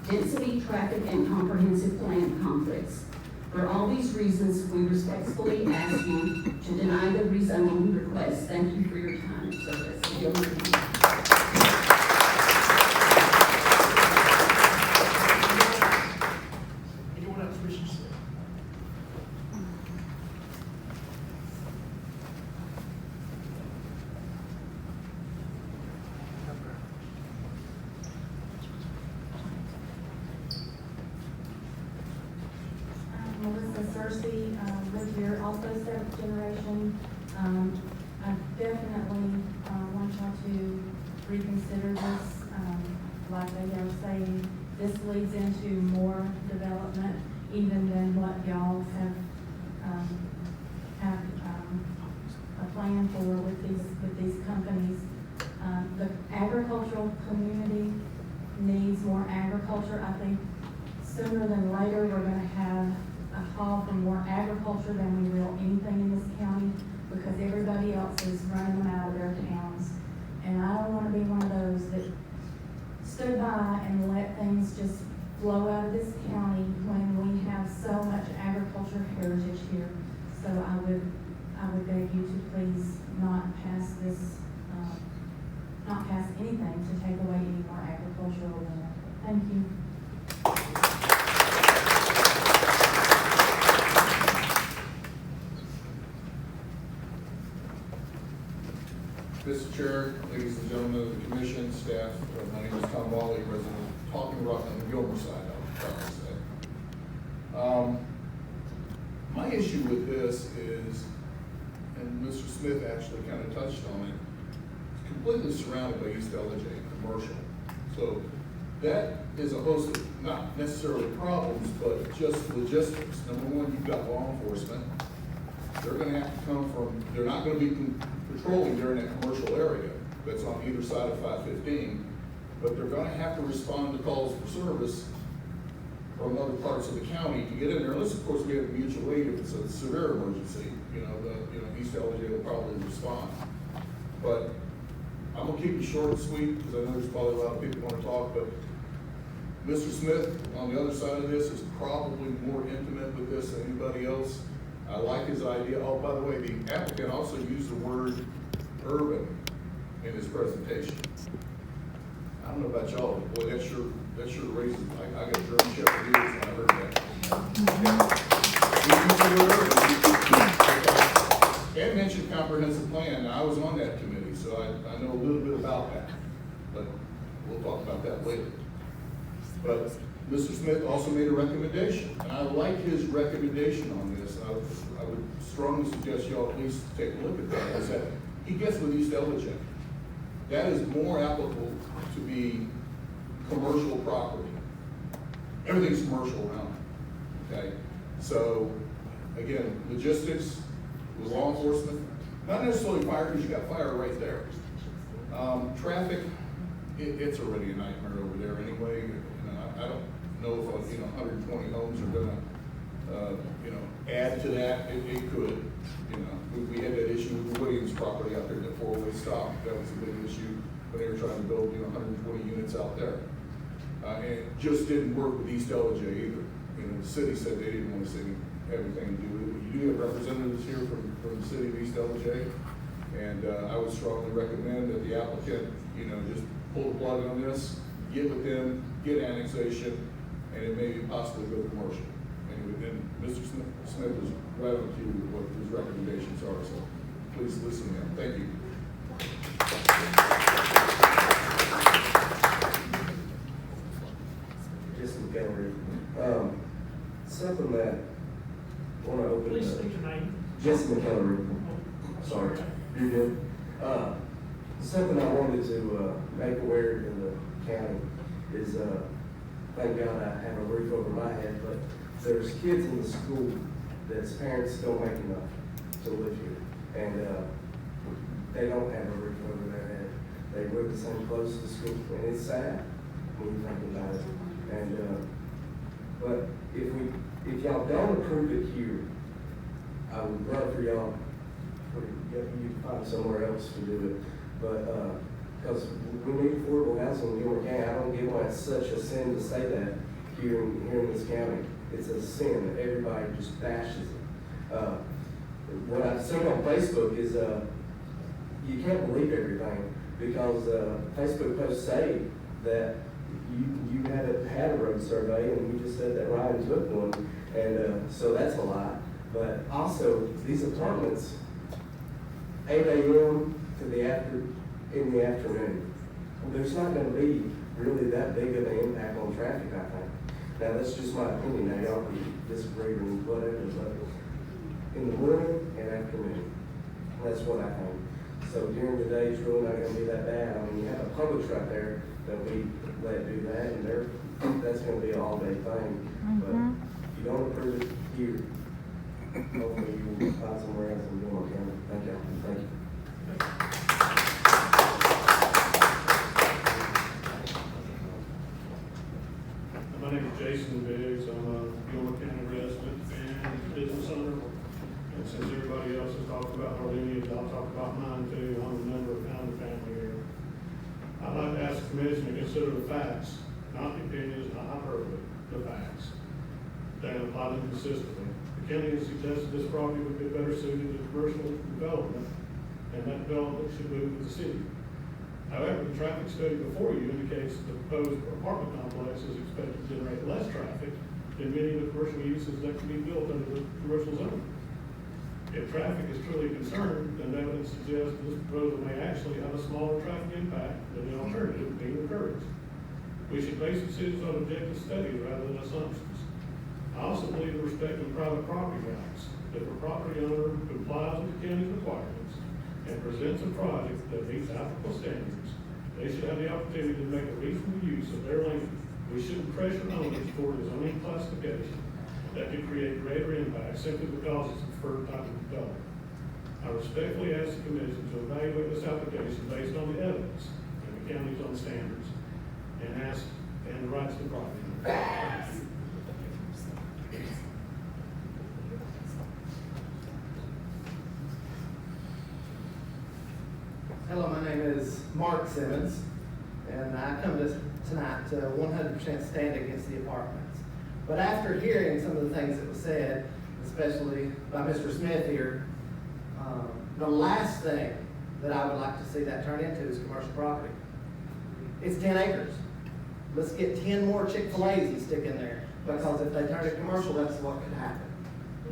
density, traffic, and comprehensive plan conflicts. For all these reasons, we respectfully ask you to deny the rezoning request. Thank you for your time and service. Anyone else wishing to say? Melissa Cersei, live here, also seventh generation. I definitely want y'all to reconsider this. Like they are saying, this leads into more development even than what y'all have a plan for with with these companies. The agricultural community needs more agriculture. I think sooner than later, we're gonna have a call for more agriculture than we will anything in this county, because everybody else is running them out of their towns. And I don't wanna be one of those that stood by and let things just flow out of this county when we have so much agriculture heritage here. So I would beg you to please not pass this, not pass anything to take away any more agricultural land. Thank you. Mr. Chair, ladies and gentlemen of the commission, staff, my name is Tom Wally, resident of Talking Rock on the Gilmer side, I would probably say. My issue with this is, and Mr. Smith actually kind of touched on it, it's completely surrounded by East LJ commercial. So that is a host of, not necessarily problems, but just logistics. Number one, you've got law enforcement. They're gonna have to come from, they're not gonna be patrolling during that commercial area that's on either side of 515, but they're gonna have to respond to calls for service from other parts of the county to get in there, unless of course we have mutual aid if it's a severe emergency, East LJ will probably respond. But I'm gonna keep it short and sweet, because I know there's probably a lot of people who wanna talk, but Mr. Smith, on the other side of this, is probably more intimate with this than anybody else. I like his idea. Oh, by the way, the applicant also used the word urban in his presentation. I don't know about y'all, but boy, that sure raises, I got German Shepherd ears when I heard that. And mentioned comprehensive plan. Now, I was on that committee, so I know a little bit about that, but we'll talk about that later. But Mr. Smith also made a recommendation, and I like his recommendation on this. I would strongly suggest y'all at least take a look at that. Is that he gets with East LJ. That is more applicable to be commercial property. Everything's commercial around it, okay? So, again, logistics with law enforcement, not necessarily fire, because you got fire right there. Traffic, it's already a nightmare over there anyway. I don't know if 120 homes are gonna add to that. It could. We had that issue with the Williams property out there, that four-way stop. That was a big issue when they were trying to build 120 units out there. And it just didn't work with East LJ either. The city said they didn't want to have anything to do with it. You do have representatives here from the city of East LJ, and I would strongly recommend that the applicant, just pull the plug on this, get with them, get annexation, and it may possibly go commercial. And Mr. Smith is right on cue with what his recommendations are, so please listen to him. Thank you. Just some gallery. Something that I want to open. Please state your name. Jesse McEllery. Sorry, you're good. Something I wanted to make aware in the county is, thank God I have a roof over my head, but there's kids in the school that's parents don't make enough to live here, and they don't have a roof over their head. They live the same close to school, and it's sad when you think about it. And but if y'all don't approve it here, I would love for y'all, you find somewhere else to do it. But because we need affordable housing in Gilmer County, I don't get why it's such a sin to say that here in this county. It's a sin that everybody just bashes it. What I've seen on Facebook is you can't believe everything, because Facebook posts say that you had a road survey, and you just said that Ryan took one, and so that's a lie. But also, these apartments, 8 a.m. in the afternoon, there's not going to be really that big of an impact on traffic, I think. Now, that's just my opinion. Now, y'all can disagree with whatever, but in the morning and afternoon, that's what I think. So during the day, it's really not going to be that bad. I mean, you have a Publix right there that we let do that, and that's going to be an all-day thing. But if you don't approve it here, hopefully you will find somewhere else in Gilmer County. Thank you. the facts, not the opinions, not hyperbole, the facts, and apply them consistently. The county has suggested this property would be better suited to commercial development, and that development should move with the city. However, the traffic study before you indicates the proposed apartment complex is expected to generate less traffic than many of the commercial uses that can be built under the commercial zone. If traffic is truly a concern, then evidence suggests this proposal may actually have a smaller traffic impact than the alternative being encouraged. We should base decisions on objective studies rather than assumptions. I also believe in respecting private property rights. If a property owner complies with the county's requirements and presents a project that meets applicable standards, they should have the opportunity to make a reasonable use of their land. We shouldn't pressure owners toward a zoning classification that could create greater impact simply because it's a preferred type of development. I respectfully ask the commission to evaluate this application based on the evidence and the county's own standards and the rights of the property owner. Hello, my name is Mark Simmons, and I come tonight to 100% stand against the apartments. But after hearing some of the things that was said, especially by Mr. Smith here, the last thing that I would like to see that turn into is commercial property. It's 10 acres. Let's get 10 more Chick-fil-A's and stick in there, because if they turn it commercial, that's what could happen.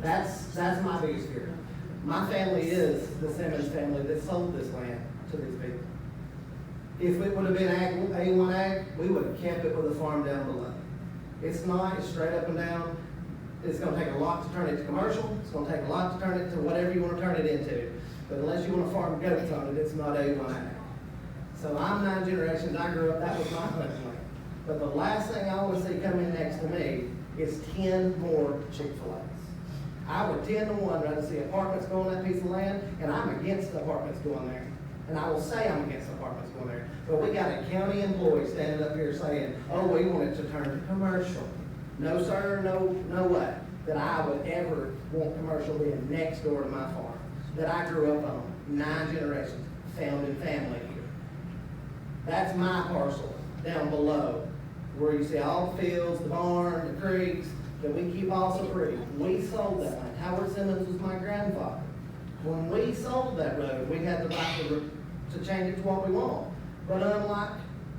That's my biggest fear. My family is the Simmons family that sold this land to these people. If it would have been A1 ag, we would have kept it with a farm down below. It's not, it's straight up and down. It's gonna take a lot to turn it to commercial. It's gonna take a lot to turn it to whatever you wanna turn it into. But unless you wanna farm goats on it, it's not A1 ag. So I'm 9 generations, I grew up, that was my hunting land. But the last thing I wanna see come in next to me is 10 more Chick-fil-A's. I would 10 to 1 rather see apartments go on that piece of land, and I'm against apartments going there. And I will say I'm against apartments going there. But we got a county employee standing up here saying, oh, we want it to turn to commercial. No, sir, no way that I would ever want commercial being next door to my farm that I grew up on, 9 generations, founding family here. That's my parcel down below, where you see all the fields, the barn, the creeks, that we keep all so pretty. We sold that land. Howard Simmons was my grandfather. When we sold that road, we had the right to change it to what we want. But unlike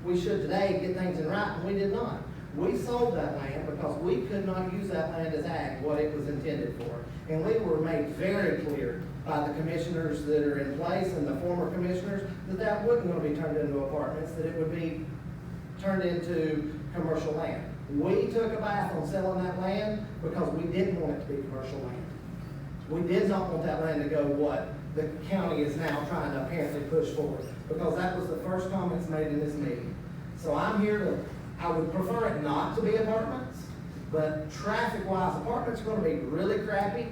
we should today get things in writing, we did not. We sold that land because we could not use that land as ag, what it was intended for. And we were made very clear by the commissioners that are in place and the former commissioners that that wasn't going to be turned into apartments, that it would be turned into commercial land. We took a bath on selling that land because we didn't want it to be commercial land. We did not want that land to go what the county is now trying to apparently push forward, because that was the first comments made in this meeting. So I'm here to, I would prefer it not to be apartments, but traffic-wise, apartments are going to be really crappy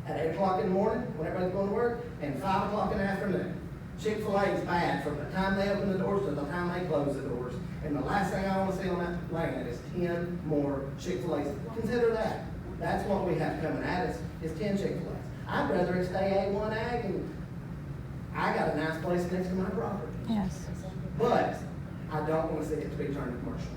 at 8 o'clock in the morning when everybody's going to work, and 5 o'clock in the afternoon. Chick-fil-A is bad from the time they open the doors to the time they close the doors. And the last thing I want to see on that land is 10 more Chick-fil-A's. Consider that. That's what we have coming at us, is 10 Chick-fil-A's. I'd rather it stay A1 ag, and I got a nice place next to my property. Yes. But I don't want to see it to be turned to commercial,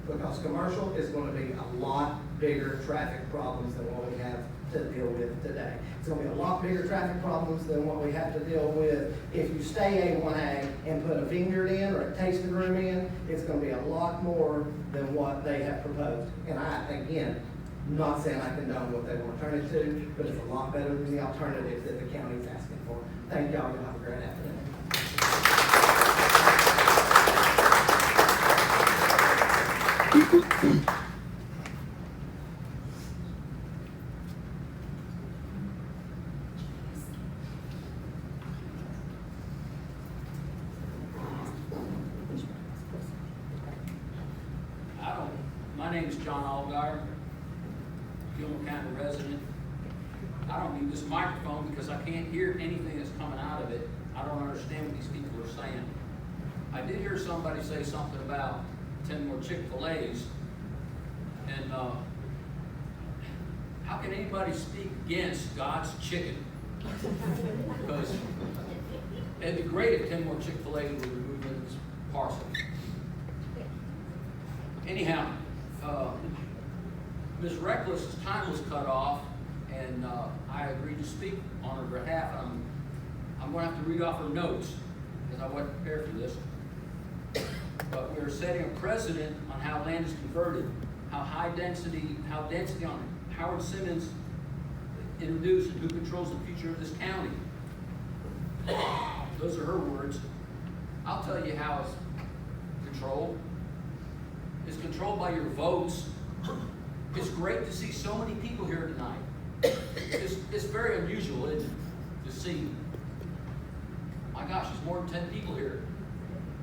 because commercial is going to be a lot bigger traffic problems than what we have to deal with today. It's going to be a lot bigger traffic problems than what we have to deal with if you stay A1 ag and put a vineyard in or a tasting room in. It's going to be a lot more than what they have proposed. And I, again, not saying I condone what they want to turn it to, but it's a lot better than the alternative that the county's asking for. Thank y'all. Y'all have a great afternoon. My name is John Allgaier, Gilmore County resident. I don't need this microphone because I can't hear anything that's coming out of it. I don't understand what these people are saying. I did hear somebody say something about 10 more Chick-fil-A's, and how can anybody speak against God's chicken? Because it'd be great if 10 more Chick-fil-A's were removed in this parcel. Anyhow, Ms. Reckless's time was cut off, and I agreed to speak on her behalf. I'm going to have to read off her notes, because I wasn't prepared for this. But we're setting a precedent on how land is converted, how density on Howard Simmons introduced, and who controls the future of this county. Those are her words. I'll tell you how it's controlled. It's controlled by your votes. It's great to see so many people here tonight. It's very unusual, isn't it, to see, my gosh, there's more than 10 people here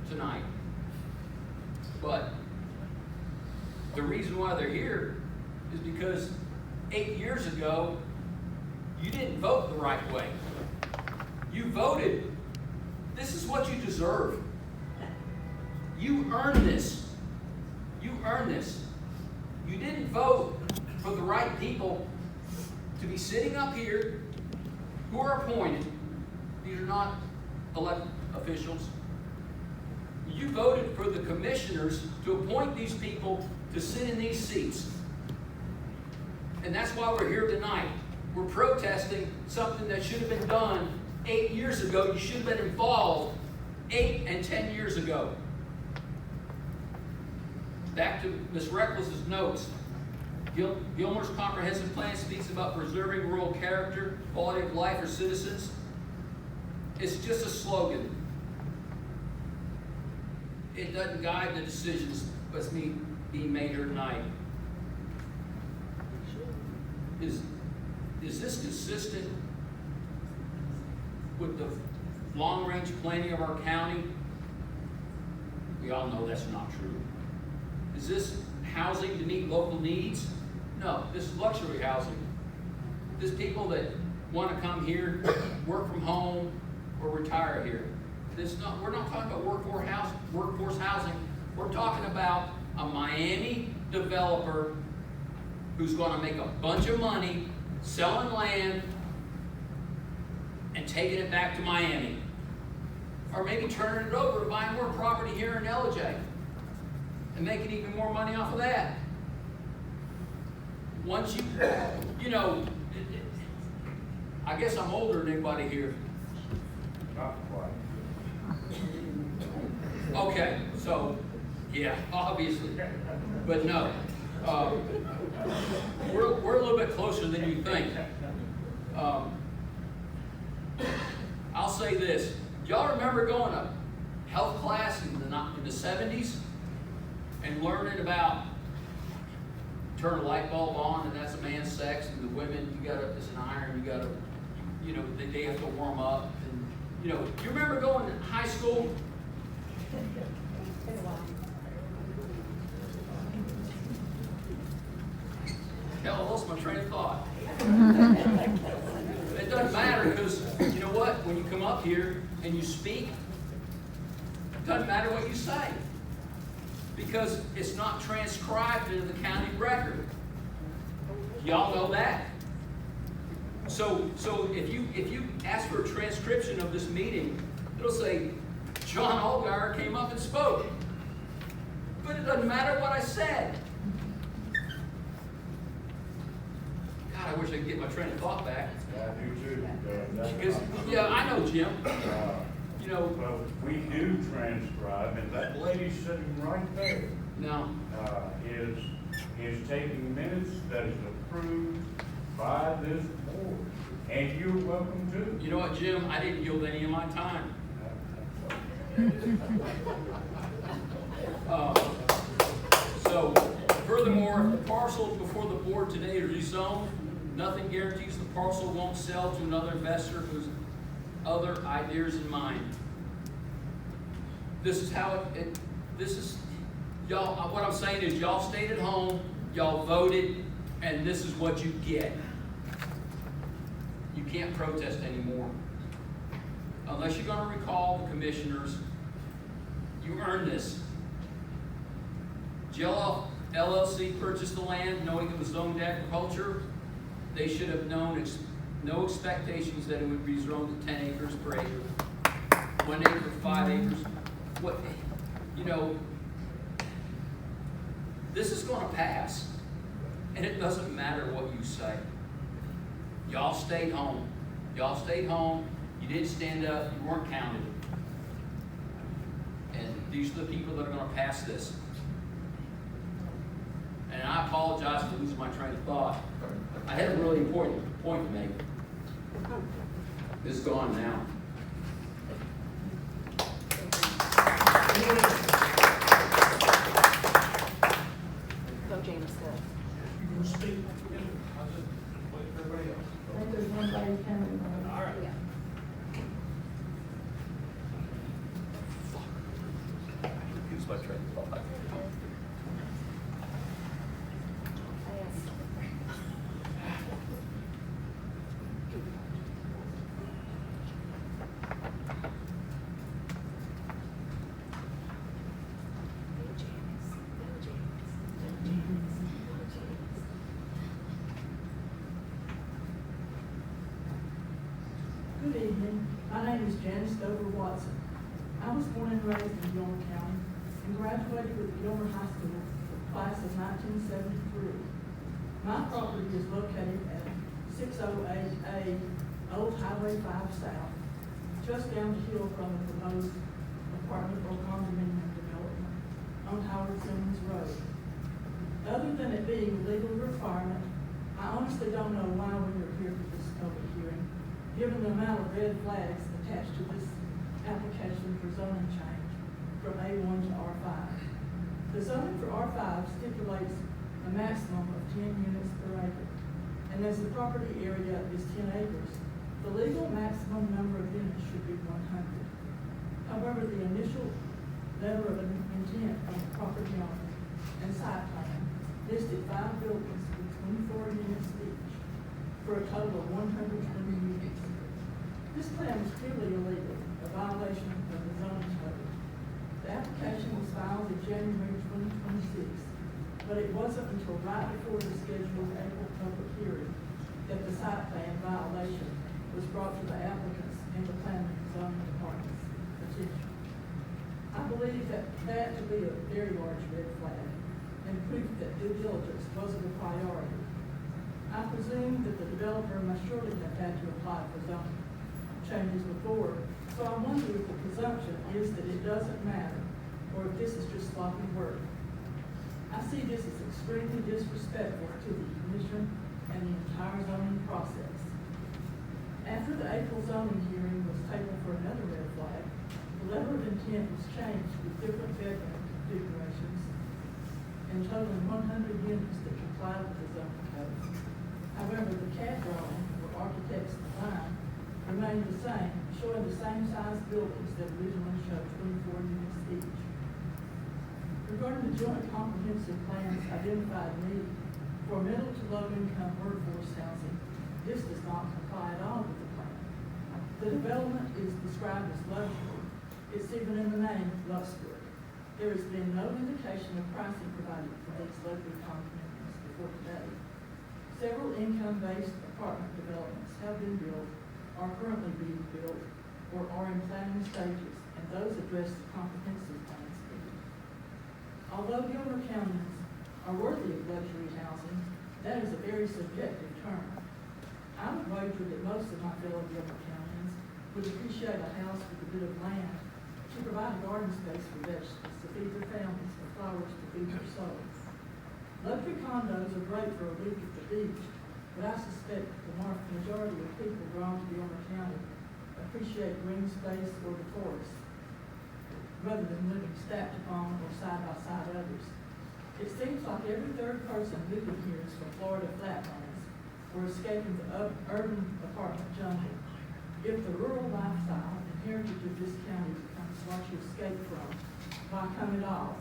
tonight. But the reason why they're here is because 8 years ago, you didn't vote the right way. You voted. This is what you deserve. You earned this. You earned this. You didn't vote for the right people to be sitting up here who are appointed. These are not elected officials. You voted for the commissioners to appoint these people to sit in these seats. And that's why we're here tonight. We're protesting something that should have been done 8 years ago. You should have been involved 8 and 10 years ago. Back to Ms. Reckless's notes. Gilmore's comprehensive plan speaks about preserving rural character, quality of life for citizens. It's just a slogan. It doesn't guide the decisions that's being made here tonight. Is this consistent with the long-range planning of our county? We all know that's not true. Is this housing to meet local needs? No, this is luxury housing. This is people that want to come here, work from home, or retire here. We're not talking about workforce housing. We're talking about a Miami developer who's going to make a bunch of money selling land and taking it back to Miami. Or maybe turning it over and buying more property here in LJ and making even more money off of that. Once you know, I guess I'm older than anybody here. Not quite. Okay, so, yeah, obviously. But no, we're a little bit closer than you think. I'll say this. Y'all remember going to health class in the 70s and learning about turn a light bulb on and that's a man's sex, and the women, it's an iron, they have to warm up. And, you remember going to high school? Hell, I lost my train of thought. It doesn't matter, because you know what? When you come up here and you speak, it doesn't matter what you say, because it's not transcribed into the county record. Y'all know that. So if you ask for a transcription of this meeting, it'll say John Allgaier came up and spoke. But it doesn't matter what I said. God, I wish I could get my train of thought back. I do too. Because, yeah, I know, Jim. Well, we do transcribe, and that lady sitting right there No. is taking minutes that is approved by this board, and you're welcome to. You know what, Jim? I didn't yield any of my time. So, furthermore, if the parcel before the board today is rezoned, nothing guarantees the parcel won't sell to another investor who's other ideas in mind. This is how y'all, what I'm saying is y'all stayed at home, y'all voted, and this is what you get. You can't protest anymore. Unless you're going to recall the commissioners, you earned this. Jello LLC purchased the land knowing it was zoned agriculture. They should have known no expectations that it would be zoned to 10 acres per acre. 1 acre, 5 acres. This is gonna pass, and it doesn't matter what you say. Y'all stayed home. Y'all stayed home, you didn't stand up, you weren't counted. And these are the people that are gonna pass this. And I apologize for losing my train of thought. I had a really important point to make. It's gone now. Go James, go. You can speak. I'll just wait for everybody else. I think there's one lady coming. All right. Yeah. Use my train of thought. Good evening. My name is Janice Dover Watson. I was born and raised in Gilmer County and graduated with Gilmer High School, class of 1973. My property is located at 608A Old Highway 5 South, just down the hill from the proposed apartment or condominium development on Howard Simmons Road. Other than it being a legal requirement, I honestly don't know why we are here for this public hearing, given the amount of red flags attached to this application for zoning change from A1 to R5. The zoning for R5 stipulates a maximum of 10 units per acre, and as the property area is 10 acres, the legal maximum number of units should be 100. However, the initial letter of intent from the property owner and site plan listed 5 buildings with 24 units each, for a total of 120 units. This plan was clearly illegal, a violation of the zoning code. The application was filed in January 2026, but it wasn't until right before the scheduled April public hearing that the site plan violation was brought to the applicants and the planning and zoning department's attention. I believe that to be a very large red flag and proof that due diligence wasn't a priority. I presume that the developer must surely have had to apply for zoning changes before, so I wonder if the presumption is that it doesn't matter, or if this is just sloppy work. I see this as extremely disrespectful to the commission and the entire zoning process. After the April zoning hearing was tabled for another red flag, the letter of intent was changed with different bedroom configurations and totaling 100 units that complied with the zoning code. However, the CAD drawing, or architect's design, remained the same, showing the same size buildings that originally showed 24 units each. Regarding the joint comprehensive plan's identified need for middle to low income workforce housing, this does not comply at all with the plan. The development is described as luxury. It's even in the name, luxury. There has been no indication of pricing provided for these luxury condominiums before today. Several income-based apartment developments have been built, are currently being built, or are in planning stages, and those address the comprehensive plan's need. Although Gilmer counties are worthy of luxury housing, that is a very subjective term. I would wager that most of my fellow Gilmer counties would appreciate a house with a bit of land to provide a garden space for vegetables, to feed their families, or flowers to feed their souls. Luxury condos are great for a week at the beach, but I suspect the majority of people drawn to Gilmer County appreciate green space or the forest, rather than living stacked upon or side by side others. It seems like every third person moving here is from Florida flatlands or escaping the urban apartment jungle. If the rural lifestyle and heritage of this county becomes what you escape from, why come at all?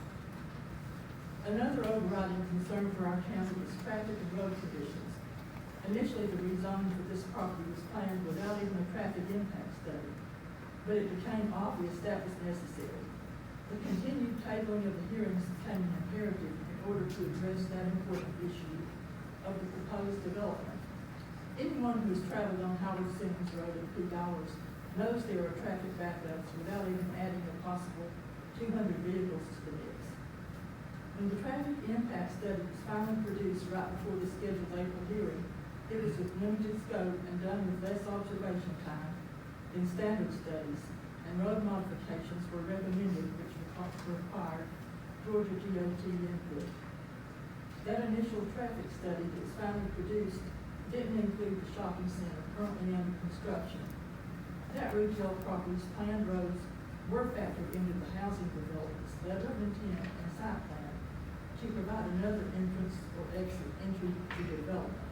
Another overriding concern for our county is traffic and road conditions. Initially, the rezoning for this property was planned without even a traffic impact study, but it became obvious that was necessary. The continued tabling of the hearings became imperative in order to address that important issue of the proposed development. Anyone who has traveled on Howard Simmons Road at peak hours knows there are traffic backups without even adding a possible 200 vehicles to the mix. When the traffic impact study was finally produced right before the scheduled April hearing, it was with limited scope and done with less observation time than standard studies, and road modifications were recommended which required Georgia DOT input. That initial traffic study that was finally produced didn't include the shopping center currently under construction. That retail property's planned roads were factored into the housing development's letter of intent and site plan to provide another entrance or exit entry to development.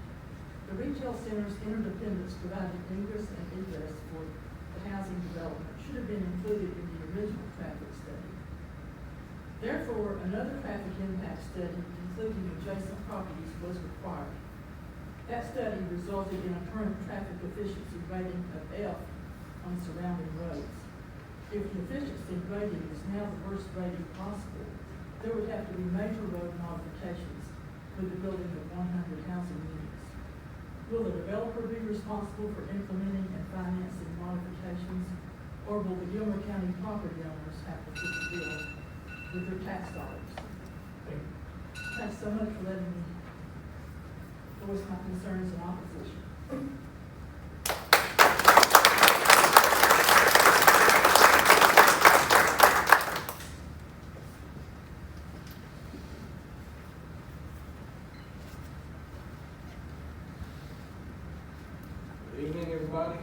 The retail center's interdependence providing ingress and egress for the housing development should have been included in the original traffic study. Therefore, another traffic impact study, including adjacent properties, was required. That study resulted in a current traffic efficiency rating of F on surrounding roads. If the efficiency rating is now the worst rating possible, there would have to be major road modifications with the building of 100 housing units. Will the developer be responsible for implementing and financing modifications, or will the Gilmer County property owners have to foot the bill with their tax dollars? Thanks so much for letting me voice my concerns in opposition. Good evening, everybody.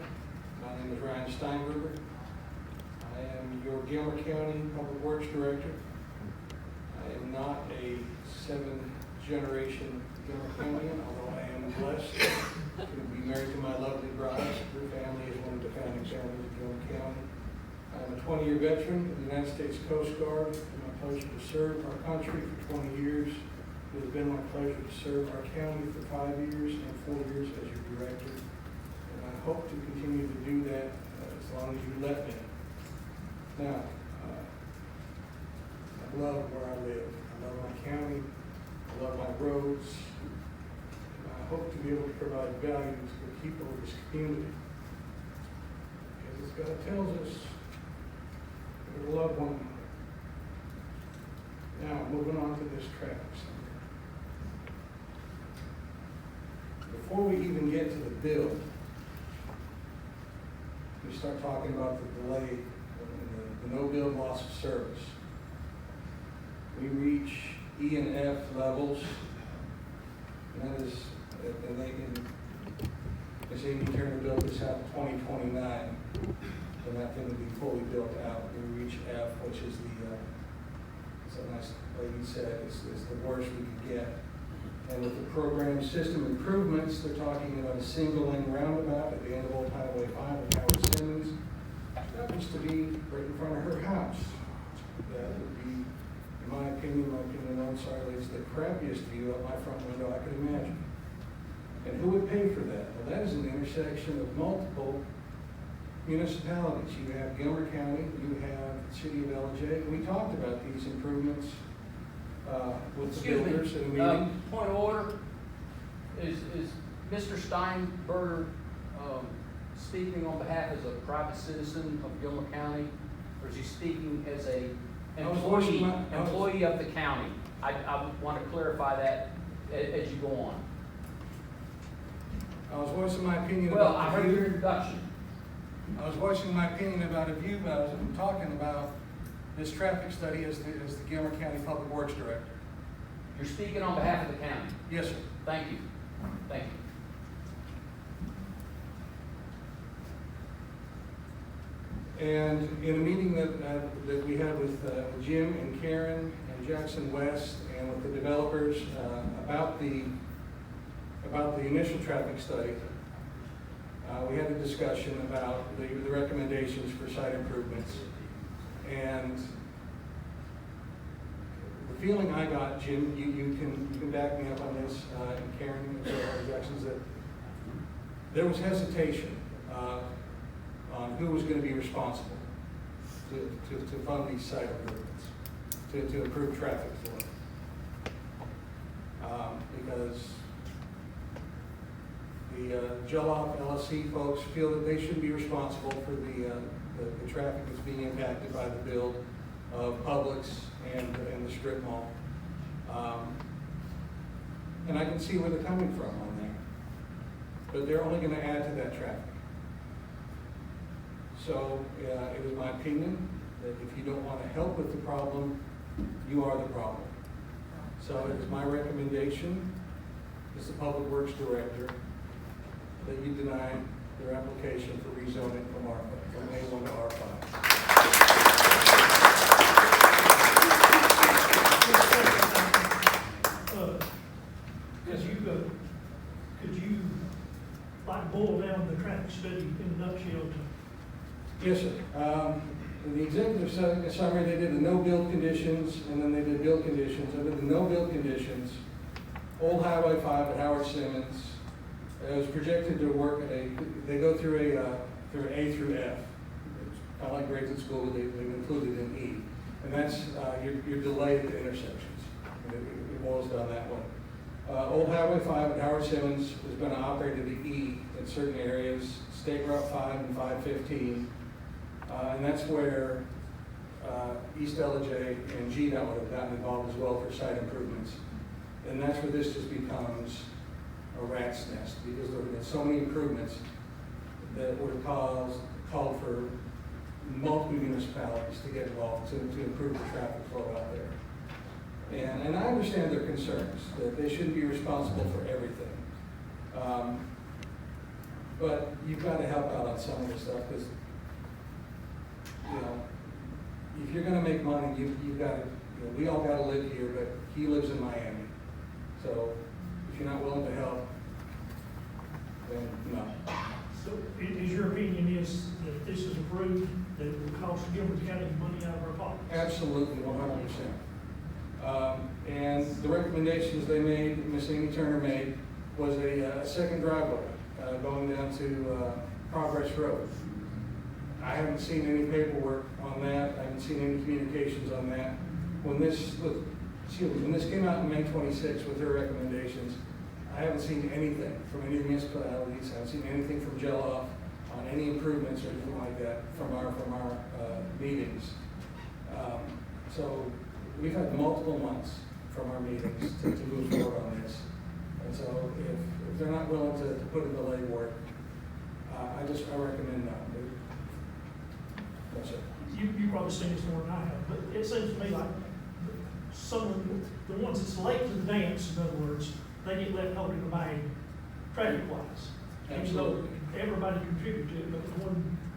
My name is Ryan Steinberger. I am your Gilmer County Public Works Director. I am not a seventh-generation Gilmer Countian, although I am blessed to be married to my lovely bride. Her family is one of the founding families of Gilmer County. I am a 20-year veteran of the United States Coast Guard. It's been my pleasure to serve our country for 20 years. It has been my pleasure to serve our county for 5 years and 4 years as your director. I hope to continue to do that as long as you let me. Now, I love where I live. I love my county. I love my roads. And I hope to be able to provide value to the people of this community. Because as God tells us, we're to love one another. Now, moving on to this traffic study. Before we even get to the bill, we start talking about the delay, the no build loss of service. We reach E and F levels, and that is, and they can, as Amy Turner built this out in 2029, and that thing will be fully built out. We reach F, which is the, as a nice lady said, is the worst we could get. And with the program system improvements, they're talking about a single lane roundabout at the end of Old Highway 5 with Howard Simmons. That happens to be right in front of her house. That would be, in my opinion, I'm sorry, it's the crappiest view of my front window I could imagine. And who would pay for that? Well, that is an intersection of multiple municipalities. You have Gilmer County, you have the city of LJ. We talked about these improvements with the builders at a meeting. Point of order. Is Mr. Steinberger speaking on behalf as a private citizen of Gilmer County, or is he speaking as a employee of the county? I want to clarify that as you go on. I was voicing my opinion Well, about I heard your introduction. I was voicing my opinion about a view, but I was talking about this traffic study as the Gilmer County Public Works Director. You're speaking on behalf of the county? Yes, sir. Thank you. Thank you. And in a meeting that we had with Jim and Karen and Jackson West and with the developers about the initial traffic study, we had a discussion about the recommendations for site improvements. And the feeling I got, Jim, you can back me up on this, and Karen and Jackson, that there was hesitation on who was going to be responsible to fund these site improvements, to improve traffic flow. Because the Jollof LLC folks feel that they should be responsible for the traffic that's being impacted by the build of Publix and the strip mall. And I can see where they're coming from on that. But they're only gonna add to that traffic. So, it is my opinion that if you don't wanna help with the problem, you are the problem. So it is my recommendation, as the Public Works Director, that you deny their application for rezoning from A1 to R5. Could you like boil down the traffic study in a nutshell to? Yes, sir. In the executive summary, they did the no-build conditions, and then they did build conditions. Under the no-build conditions, Old Highway 5 at Howard Simmons, it was projected to work they go through A through F. It's kind of like grades at school, they've included in E. And that's, you're delayed at the intersections. It boils down that way. Old Highway 5 at Howard Simmons is going to operate at the E in certain areas, State Route 5 and 515. And that's where East LJ and GDOT would have gotten involved as well for site improvements. And that's where this just becomes a rat's nest, because there have been so many improvements that would have called for multiple municipalities to get involved to improve the traffic flow out there. And I understand their concerns, that they shouldn't be responsible for everything. But you've got to help out on some of this stuff, because if you're going to make money, you've got to, we all got to live here, but he lives in Miami. So if you're not willing to help, then no. So is your opinion is that if this is approved, that it will cost Gilbert County money out of our pockets? Absolutely, 100%. And the recommendations they made, Miss Amy Turner made, was a second driveway going down to Progress Road. I haven't seen any paperwork on that. I haven't seen any communications on that. When this came out on May 26th with their recommendations, I haven't seen anything from any municipalities. I haven't seen anything from Jell-Off on any improvements or anything like that from our meetings. So we've had multiple months from our meetings to move forward on this. And so if they're not willing to put in the legwork, I recommend no. No, sir. You probably seen this more than I have, but it seems to me like the ones that's late to the dance, in other words, they get left holding the bag traffic-wise. Even though everybody contributed to it, but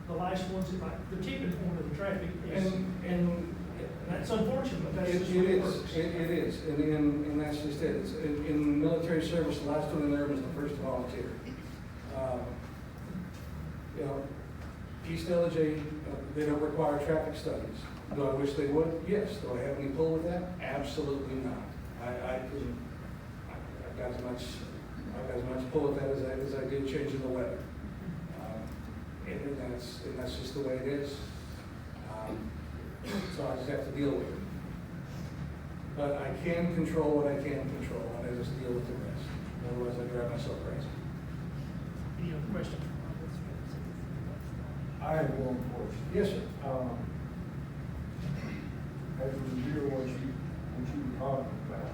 the last ones, like the tipping point of the traffic is, and that's unfortunate, but that's just what it works. It is, and that's just it. It's, in military service, the last one in there was the first volunteer. East LJ, they don't require traffic studies. Do I wish they would? Yes. Do I have any pull with that? Absolutely not. I've got as much pull with that as I did changing the weather. And that's just the way it is. So I just have to deal with it. But I can control what I can control, and I just deal with the rest. Otherwise, I drive myself crazy. Any other questions? I have one question. Yes, sir. As a review of what you were talking about,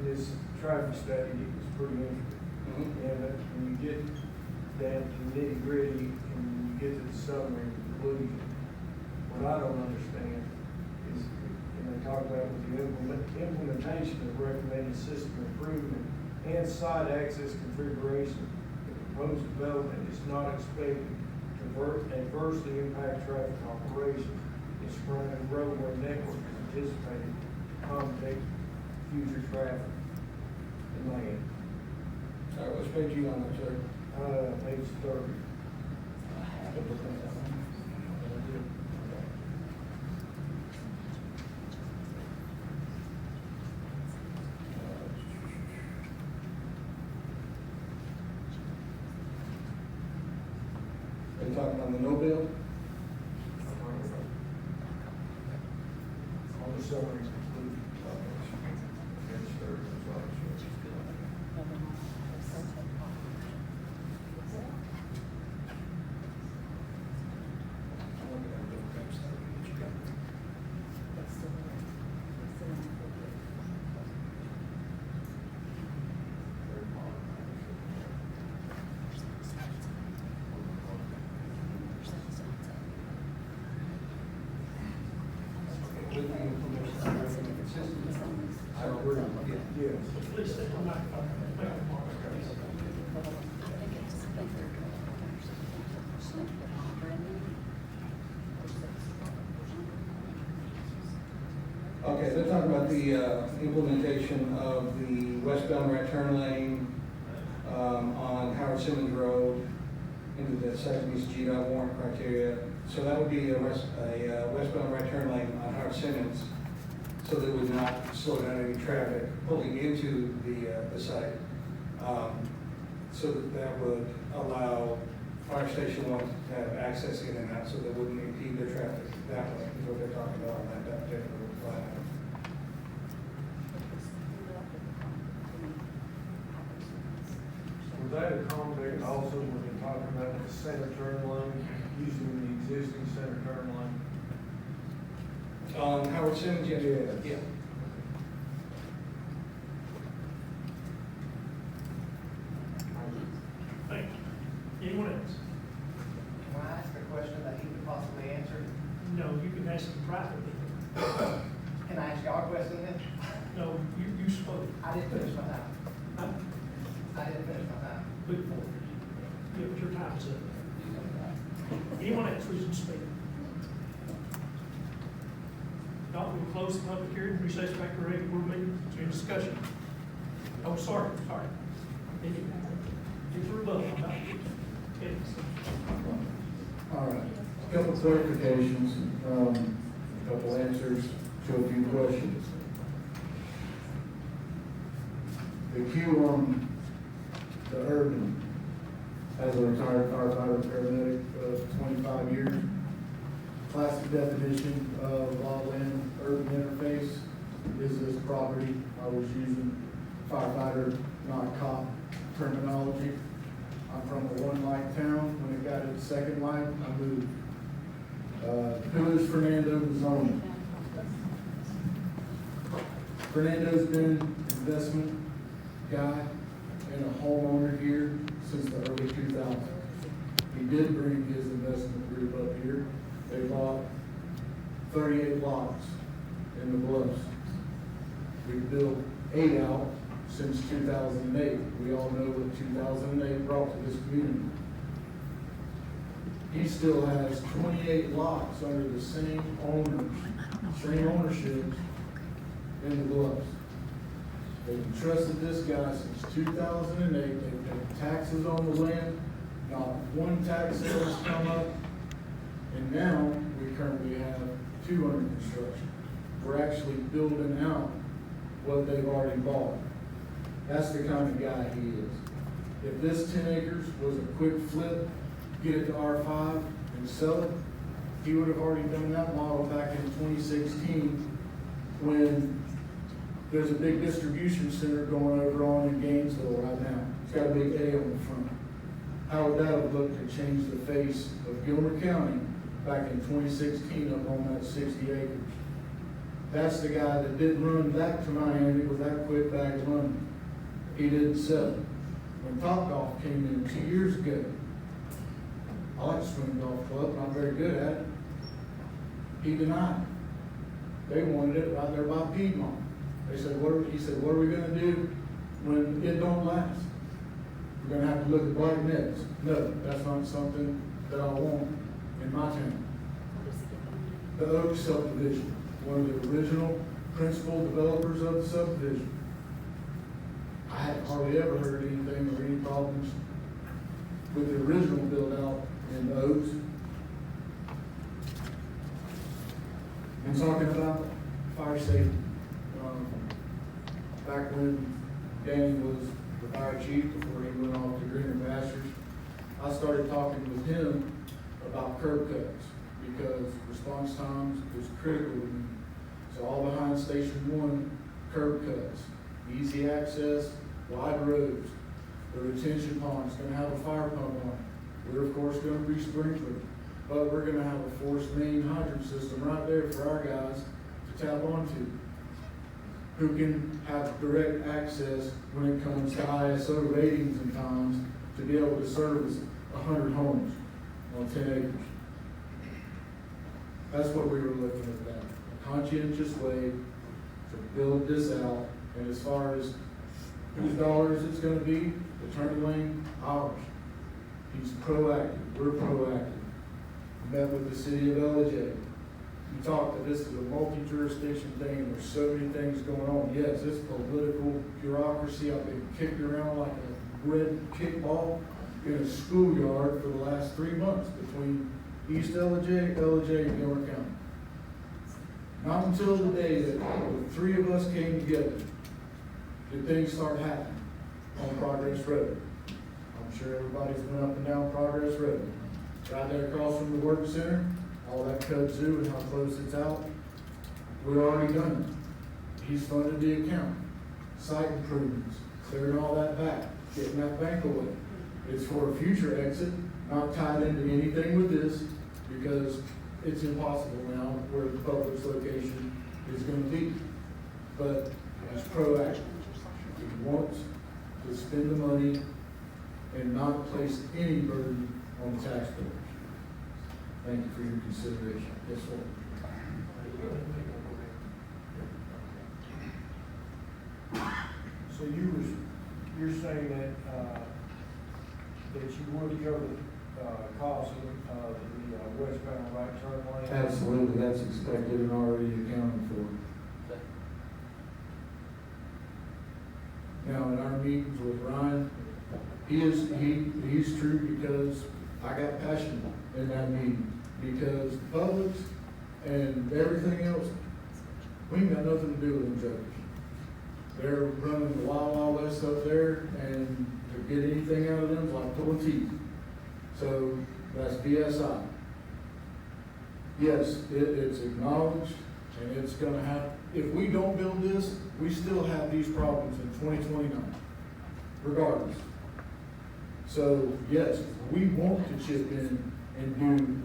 this traffic study is pretty interesting. Mm-hmm. And when you get down to nitty gritty and you get to the summary and conclusion, what I don't understand is, and they talk about with the implementation of recommended system improvement and site access configuration, the proposed development is not expected to adversely impact traffic operations. The surrounding roadway network is anticipated to accommodate future traffic and land. All right, what's page you on that, sir? Page 30. Are you talking on the no bill? On the summary conclusion. Page 30 is what it shows. the implementation of the westbound right turn lane on Howard Simmons Road into the Southeast GDOT warrant criteria. So that would be a westbound right turn lane on Howard Simmons, so that it would not slow down any traffic pulling into the site. So that would allow Fire Station 1 to have access in and out, so that wouldn't impede the traffic that way, is what they're talking about on that particular plan. Was that accommodated also when you're talking about the center turn lane, using the existing center turn lane? On Howard Simmons, yeah. Thank you. Anyone else? Can I ask a question that he could possibly answer? No, you can ask them privately. Can I ask y'all a question then? No, you spoke. I didn't finish my time. Huh? I didn't finish my time. Look for it. Yeah, but your time's up. Anyone else wishing to speak? Not, we'll close the public hearing, recess back to the regular board meeting, is there any discussion? Oh, sorry. It's a rebuttal. All right, a couple clarifications, a couple answers to a few questions. The Q on the urban, as a retired firefighter paramedic of 25 years, classic definition of lawland urban interface is this property. I was using firefighter, not cop terminology. I'm from a one-light town. When it got its second light, I moved. Who is Fernando Zoni? Fernando's been an investment guy and a homeowner here since the early 2000s. He did bring his investment group up here. They bought 38 lots in the Bluffs. We built 8 out since 2008. We all know what 2008 brought to this community. He still has 28 lots under the same owners, same ownership in the Bluffs. They've trusted this guy since 2008. They've paid taxes on the land. Not one tax sale has come up. And now we currently have 2 under construction. We're actually building out what they've already bought. That's the kind of guy he is. If this 10 acres was a quick flip, get it to R5 and sell it, he would have already done that model back in 2016 when there's a big distribution center going over on in Gainesville right now. It's got a big A on the front. How would that have looked to change the face of Gilmer County back in 2016 up on that 60 acres? That's the guy that didn't run back to Miami with that quick bag of money. He didn't sell it. When Topgolf came in 2 years ago, I like to swing golf club, and I'm very good at it. He denied it. They wanted it right there by Piedmont. They said, he said, what are we gonna do when it don't last? We're gonna have to look at black nets. No, that's not something that I want in my town. The Oak subdivision, one of the original principal developers of the subdivision. I hadn't hardly ever heard anything or any problems with the original build out in the Oaks. And talking about fire safety, back when Danny was the fire chief before he went off to greener pastures, I started talking with him about curb cuts because response times was critical to me. So all behind Station 1, curb cuts, easy access, wide roads. The retention pond's gonna have a fire pump on it. We're of course gonna be sprinkled, but we're gonna have a forced main hydrant system right there for our guys to tap onto, who can have direct access when it comes to ISO ratings and times to be able to service 100 homes on 10 acres. That's what we were looking at, that a conscientious way to build this out. And as far as whose dollars it's going to be, the turn lane, ours. He's proactive. We're proactive. Met with the city of LJ. you talk that this is a multi-jurisdiction thing, and there's so many things going on. Yes, it's political bureaucracy. I've been kicked around like a red kickball in a schoolyard for the last 3 months between East LJ, and Gilmer County. Not until the day that the three of us came together did things start happening on Progress Road. I'm sure everybody's went up and down Progress Road. Right there across from the work center, all that kudzu and how close it's out, we're already done it. He's funded the account, site improvements, clearing all that back, getting that bank away. It's for a future exit, not tied into anything with this, because it's impossible now where the public's location is gonna be. But he's proactive. He wants to spend the money and not place any burden on the taxpayers. Thank you for your consideration. Yes, sir. So you're saying that, that you would cover, cost of the westbound right turn lane? Absolutely, that's expected and already accounted for. Now, in our meetings with Ryan, he's true because I got passionate in that meeting. Because Publix and everything else, we ain't got nothing to do with them jokers. They're running the Wild West up there, and to get anything out of them is like pulling teeth. So that's BSI. Yes, it's acknowledged, and it's gonna have, if we don't build this, we still have these problems in 2029, regardless. So yes, we want to chip in and do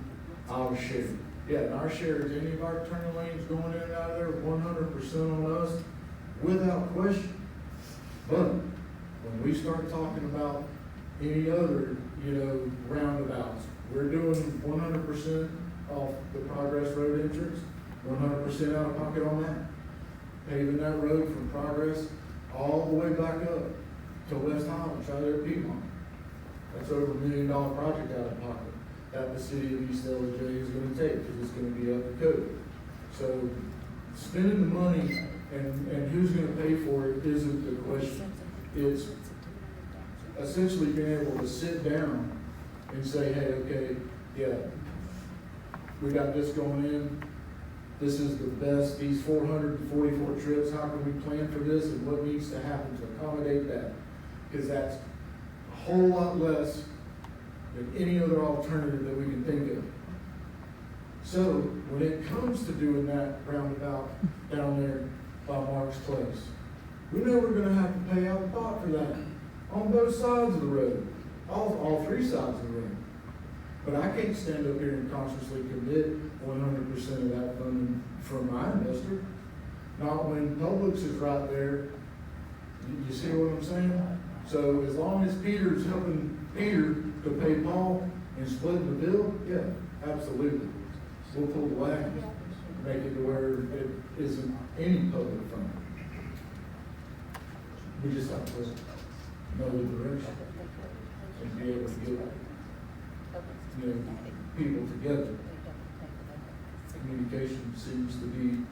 our share. Yeah, and our share is any of our turn lanes going in and out of there, 100% on us, without question. But when we start talking about any other, roundabouts, we're doing 100% off the Progress Road entrance, 100% out of pocket on that. Paving that road from Progress all the way back up to West Highlands, right there at Piedmont. That's over $1 million project out of pocket that the city of East LJ is gonna take, because it's gonna be up to code. So spending the money and who's gonna pay for it isn't the question. It's essentially being able to sit down and say, hey, okay, yeah, we got this going in. This is the best, these 444 trips, how can we plan for this and what needs to happen to accommodate that? Because that's a whole lot less than any other alternative that we can think of. So when it comes to doing that roundabout down there by Mark's Place, we know we're gonna have to pay out the pot for that on both sides of the road, all three sides of the road. But I can't stand up here and consciously commit 100% of that funding from my investor. Not when Publix is right there. You see what I'm saying? So as long as Peter's helping Peter to pay Paul and splitting the bill, yeah, absolutely. We'll pull the wagon, make it to where it isn't any public funding. We just have to know the direction and be able to get people together. Communication seems to be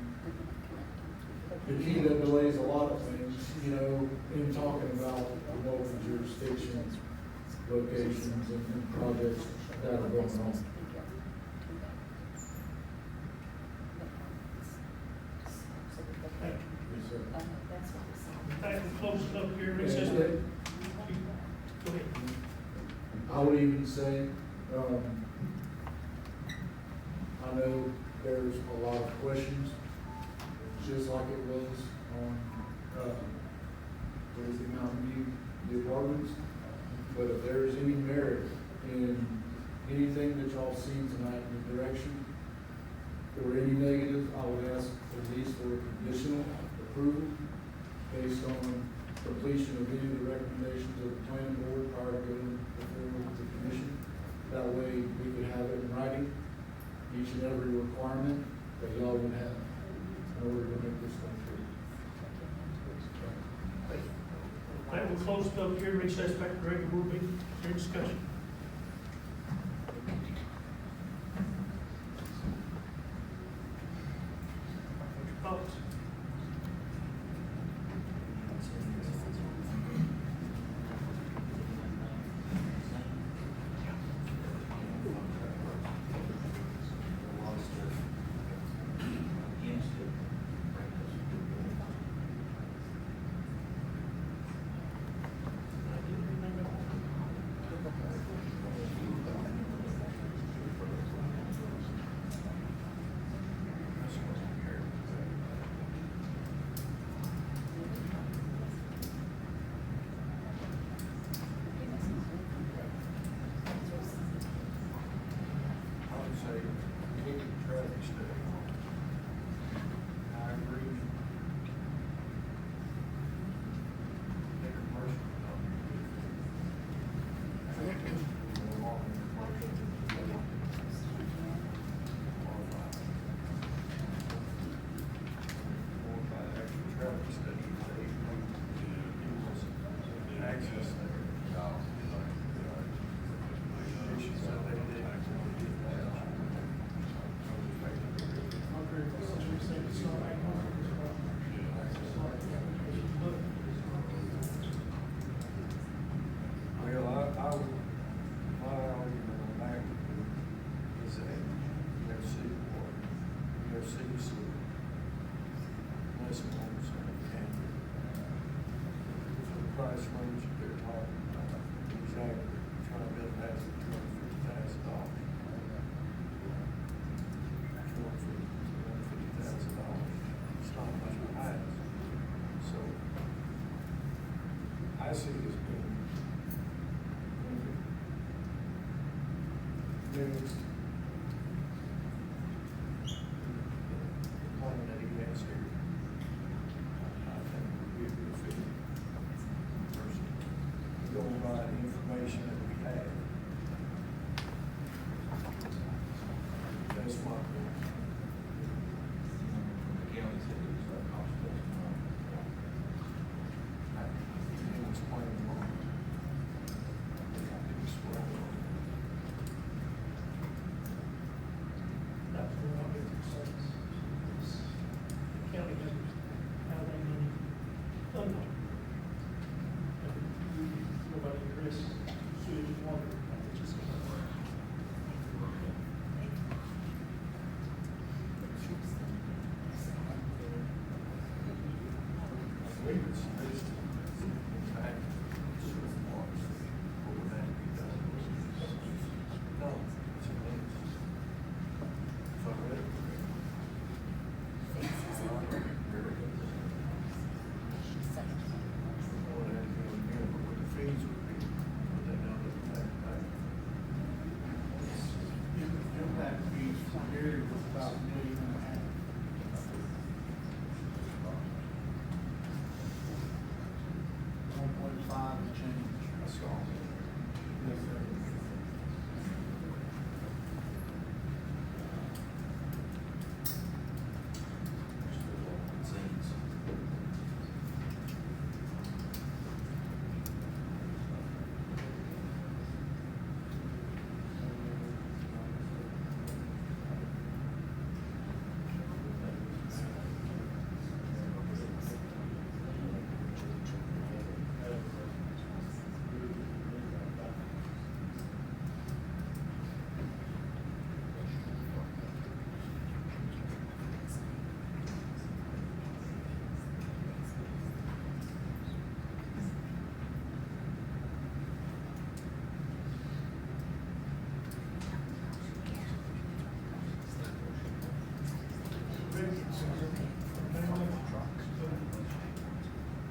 the key that delays a lot of things, in talking about the multi-jurisdiction locations and projects that are going on. Yes, sir. I can close it up here, recess. Go ahead. I would even say, I know there's a lot of questions, just like it was on, what is it, Mountain View, the apartments. But if there's any merit in anything that y'all see tonight in the direction, or any negative, I would ask at least for a conditional approval based on completion of any of the recommendations of the planning board prior to going before the commission. That way we could have it in writing, each and every requirement that y'all would have in order to make this come through. I will close it up here, recess back to regular board meeting, for discussion. Simmons. Claim that he has here. I think would be a good fit. Going by the information that we have. That's my opinion. The county said it was that cost plus money. It was plain wrong. I think it's wrong. That's what I get to say. The county doesn't have any money unknown. Nobody addresses sewage and water. It's just- I believe it's based in fact, sewer parks, what would have to be done? No, it's a lens. If I read it correctly. What would have to be in here, but what the fees would be, what they know that they have to pay. Impact fees for here was about $1.5 million. 1.5 and change. That's all. Yes, sir.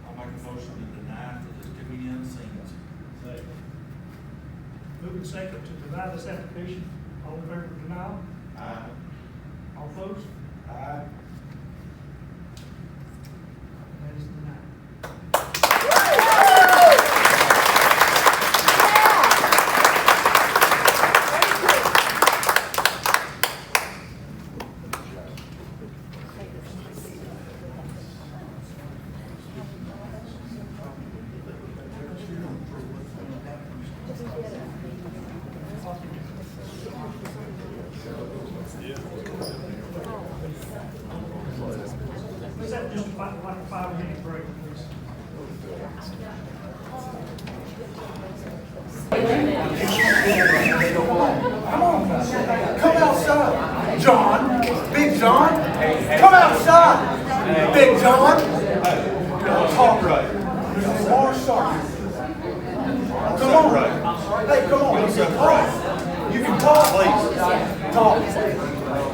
I'll make a motion to deny for the to be unseen. Moving second to deny this application. All in favor of denial? Aye. All opposed? Aye. That is denied. Let's have just like a 5-minute break, please. Come outside, John. Big John. Come outside, Big John. Talk right. You are sorry. Come on. Hey, come on. You can talk. You can talk. Please. Talk.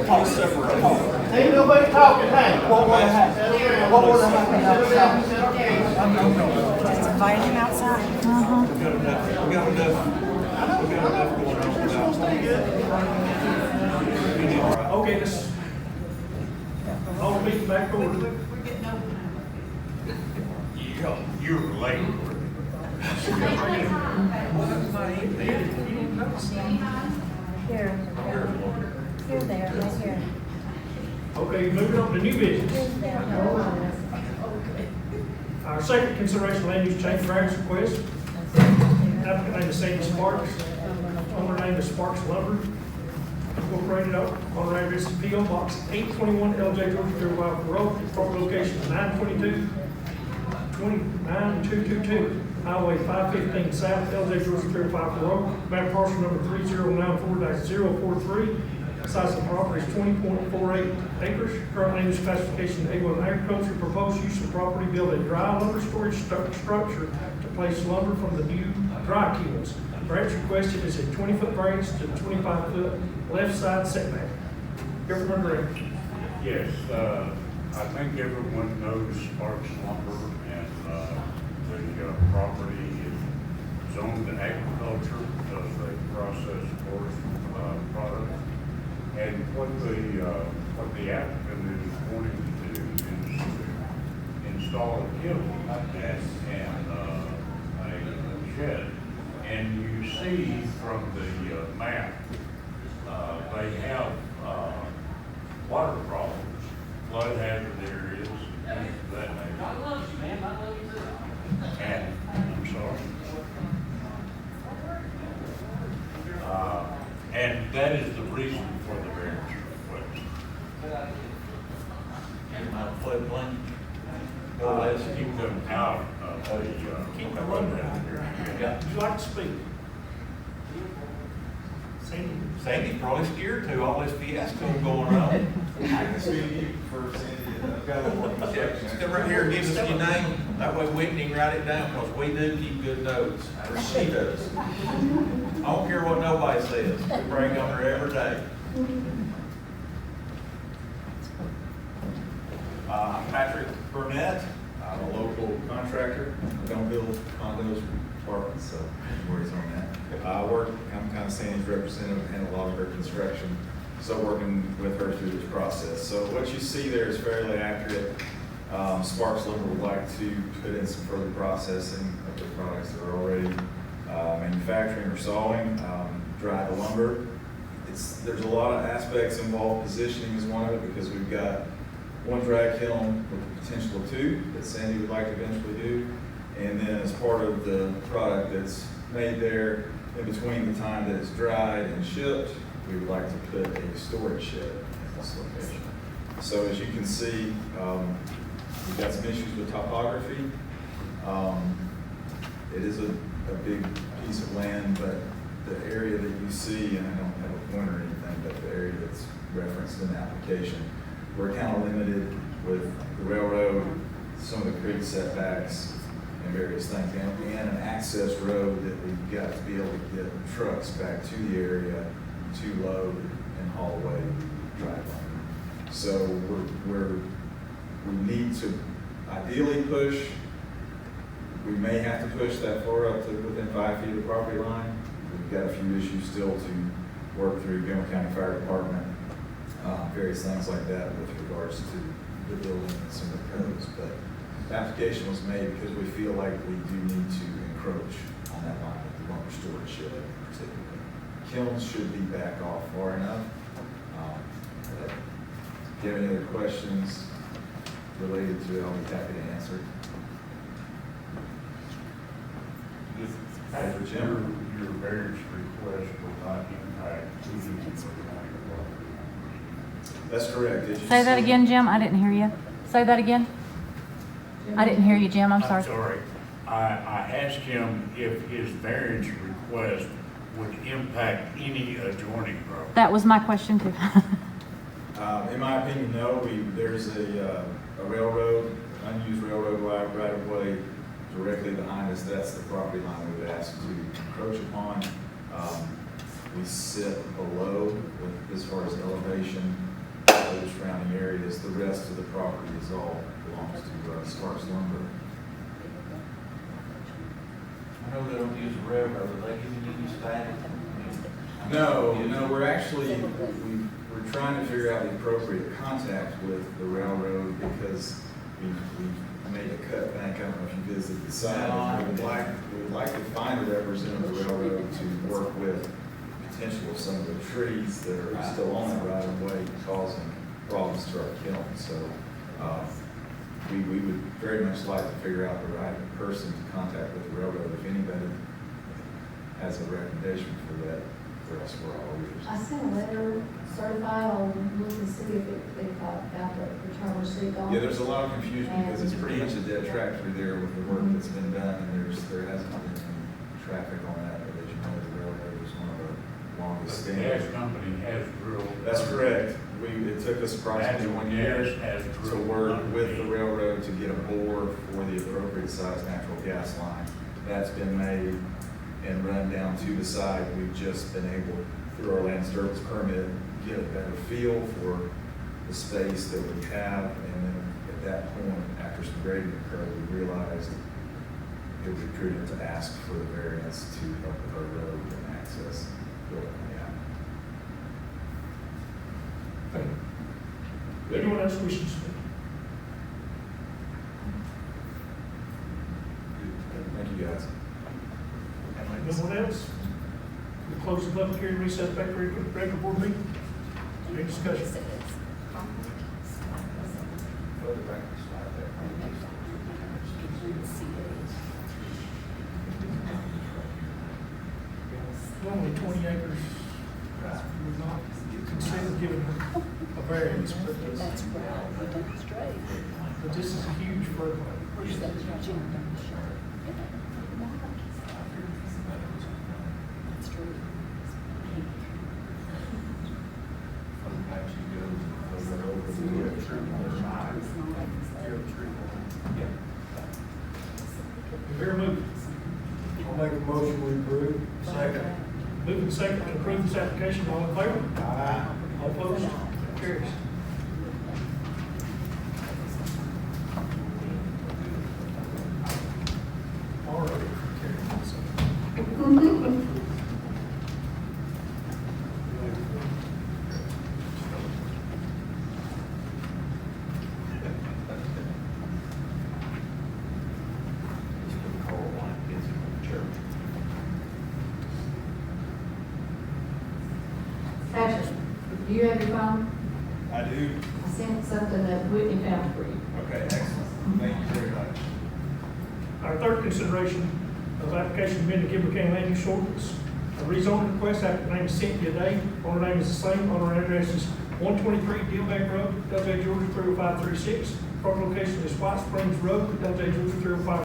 Talk separate. Talk. Ain't nobody talking, hey. What would have happened? What would have happened outside? Just invite him outside. We got enough going on without. Okay, let's hold the meeting back to order. You're late. Here. Here, there, right here. Okay, moving on to new business. Our second consideration land use change variance request. Applicant name is Sandy Sparks. Owner name is Sparks Lumber Incorporated. Owner address is P.O. Box 821 LJ Georgia 05 Road. Property location is 29222 Highway 515 South LJ Georgia 05 Road. Map parcel number 3094-043. Size of the property is 20.48 acres. Current land use classification A1 agriculture. Proposed use of property, build a dry lumber storage structure to place lumber from the new dry kilns. Variance requested is a 20-foot variance to 25-foot left side setback. Governor Grant. Yes, I think everyone knows Sparks Lumber, and the property is zoned agriculture. agriculture does they process forest products. And what the applicant is wanting to do is to install a kiln and a shed. And you see from the map, they have water problems, flood hazard areas, things of that nature. I love you, man, I love you too. And, I'm sorry. And that is the reason for the variance request. Floodplain. Let's keep them out of the, Keep the road down here. Yeah. Would you like to speak? Sandy? Sandy's probably scared to, all this fiasco going on. I can see you first, Sandy. I've got a little section. Come right here and give us your name, that way we can write it down, because we do keep good notes, or she does. I don't care what nobody says, we bring on her every day. I'm Patrick Burnett. I'm a local contractor. I don't build condos or apartments, so no worries on that. I'm kind of Sandy's representative, handle a lot of her construction. So working with her through this process. So what you see there is fairly accurate. Sparks Lumber would like to put in some further processing of the products that are already manufacturing or sawing, dry the lumber. There's a lot of aspects involved. Positioning is one of it, because we've got one dry kiln with the potential of 2 that Sandy would like to eventually do. And then as part of the product that's made there, in between the time that it's dried and shipped, we would like to put a storage shed in this location. So as you can see, we've got some issues with topography. It is a big piece of land, but the area that you see, and I don't have a point or anything, but the area that's referenced in the application, we're kind of limited with the railroad, some of the creek setbacks, and various things, and an access road that we've got to be able to get trucks back to the area to load and haul away drive lumber. So we need to ideally push. We may have to push that far up to within 5 feet of the property line. We've got a few issues still to work through, Gilmer County Fire Department, various things like that with regards to the building and some of the codes. But the application was made because we feel like we do need to encroach on that line with the lumber storage shed particularly. Kilns should be back off far enough. If you have any other questions related to it, I'll be happy to answer. Your variance request will not impact That's correct. Say that again, Jim. I didn't hear you. Say that again. I didn't hear you, Jim. I'm sorry. I'm sorry. I asked him if his variance request would impact any adjoining property. That was my question too. In my opinion, no. There's a railroad, unused railroad right of way directly behind us. That's the property line we would ask to encroach upon. We sit below as far as elevation, those surrounding areas. The rest of the property is all belongs to Sparks Lumber. I know they don't use a railroad, are they giving you static? No, we're actually, we're trying to figure out the appropriate contact with the railroad because we've made a cut back. I don't know if you visited the site. We would like to find a representative of the railroad to work with potential of some of the trees that are still on that right of way causing problems to our kiln. So we would very much like to figure out the right person to contact with the railroad. If anybody has a recommendation for that, for us, we're all ears. I sent a letter certified, I'll look and see if it got the return receipt on. Yeah, there's a lot of confusion because it's pretty much a dead track through there with the work that's been done, and there hasn't been any traffic on that. But as you know, the railroad is one of the longest The standing. gas company has drilled. That's correct. It took us approximately 1 year to work with the railroad to get a bore for the appropriate size natural gas line. That's been made and run down to the side. We've just been able, through our land disturbance permit, get a better feel for the space that we have. And then at that point, after some grading occurred, we realized it would be prudent to ask for the variance to help with our road Anyone else wish to speak? Thank you, guys. No one else? We'll close the public hearing, recess back to regular board meeting. Any discussion? Normally 20 acres would not consider giving a variance, but this is a huge floodplain. Very moved. I'll make a motion we approve. Second. Moving second to approve this application, all in favor? Aye. All opposed? Carries. All right. Patrick, do you have your phone? I do. I sent something that Whitney found for you. Okay, excellent. Thank you very much. Our third consideration of application amended Gilbert County Land Use Ordinance. A rezoning request, applicant name is Cynthia Day, owner name is the same, owner address is 123 Dealback Road, LJ Georgia 30536. Property location is White Springs Road, LJ Georgia 305.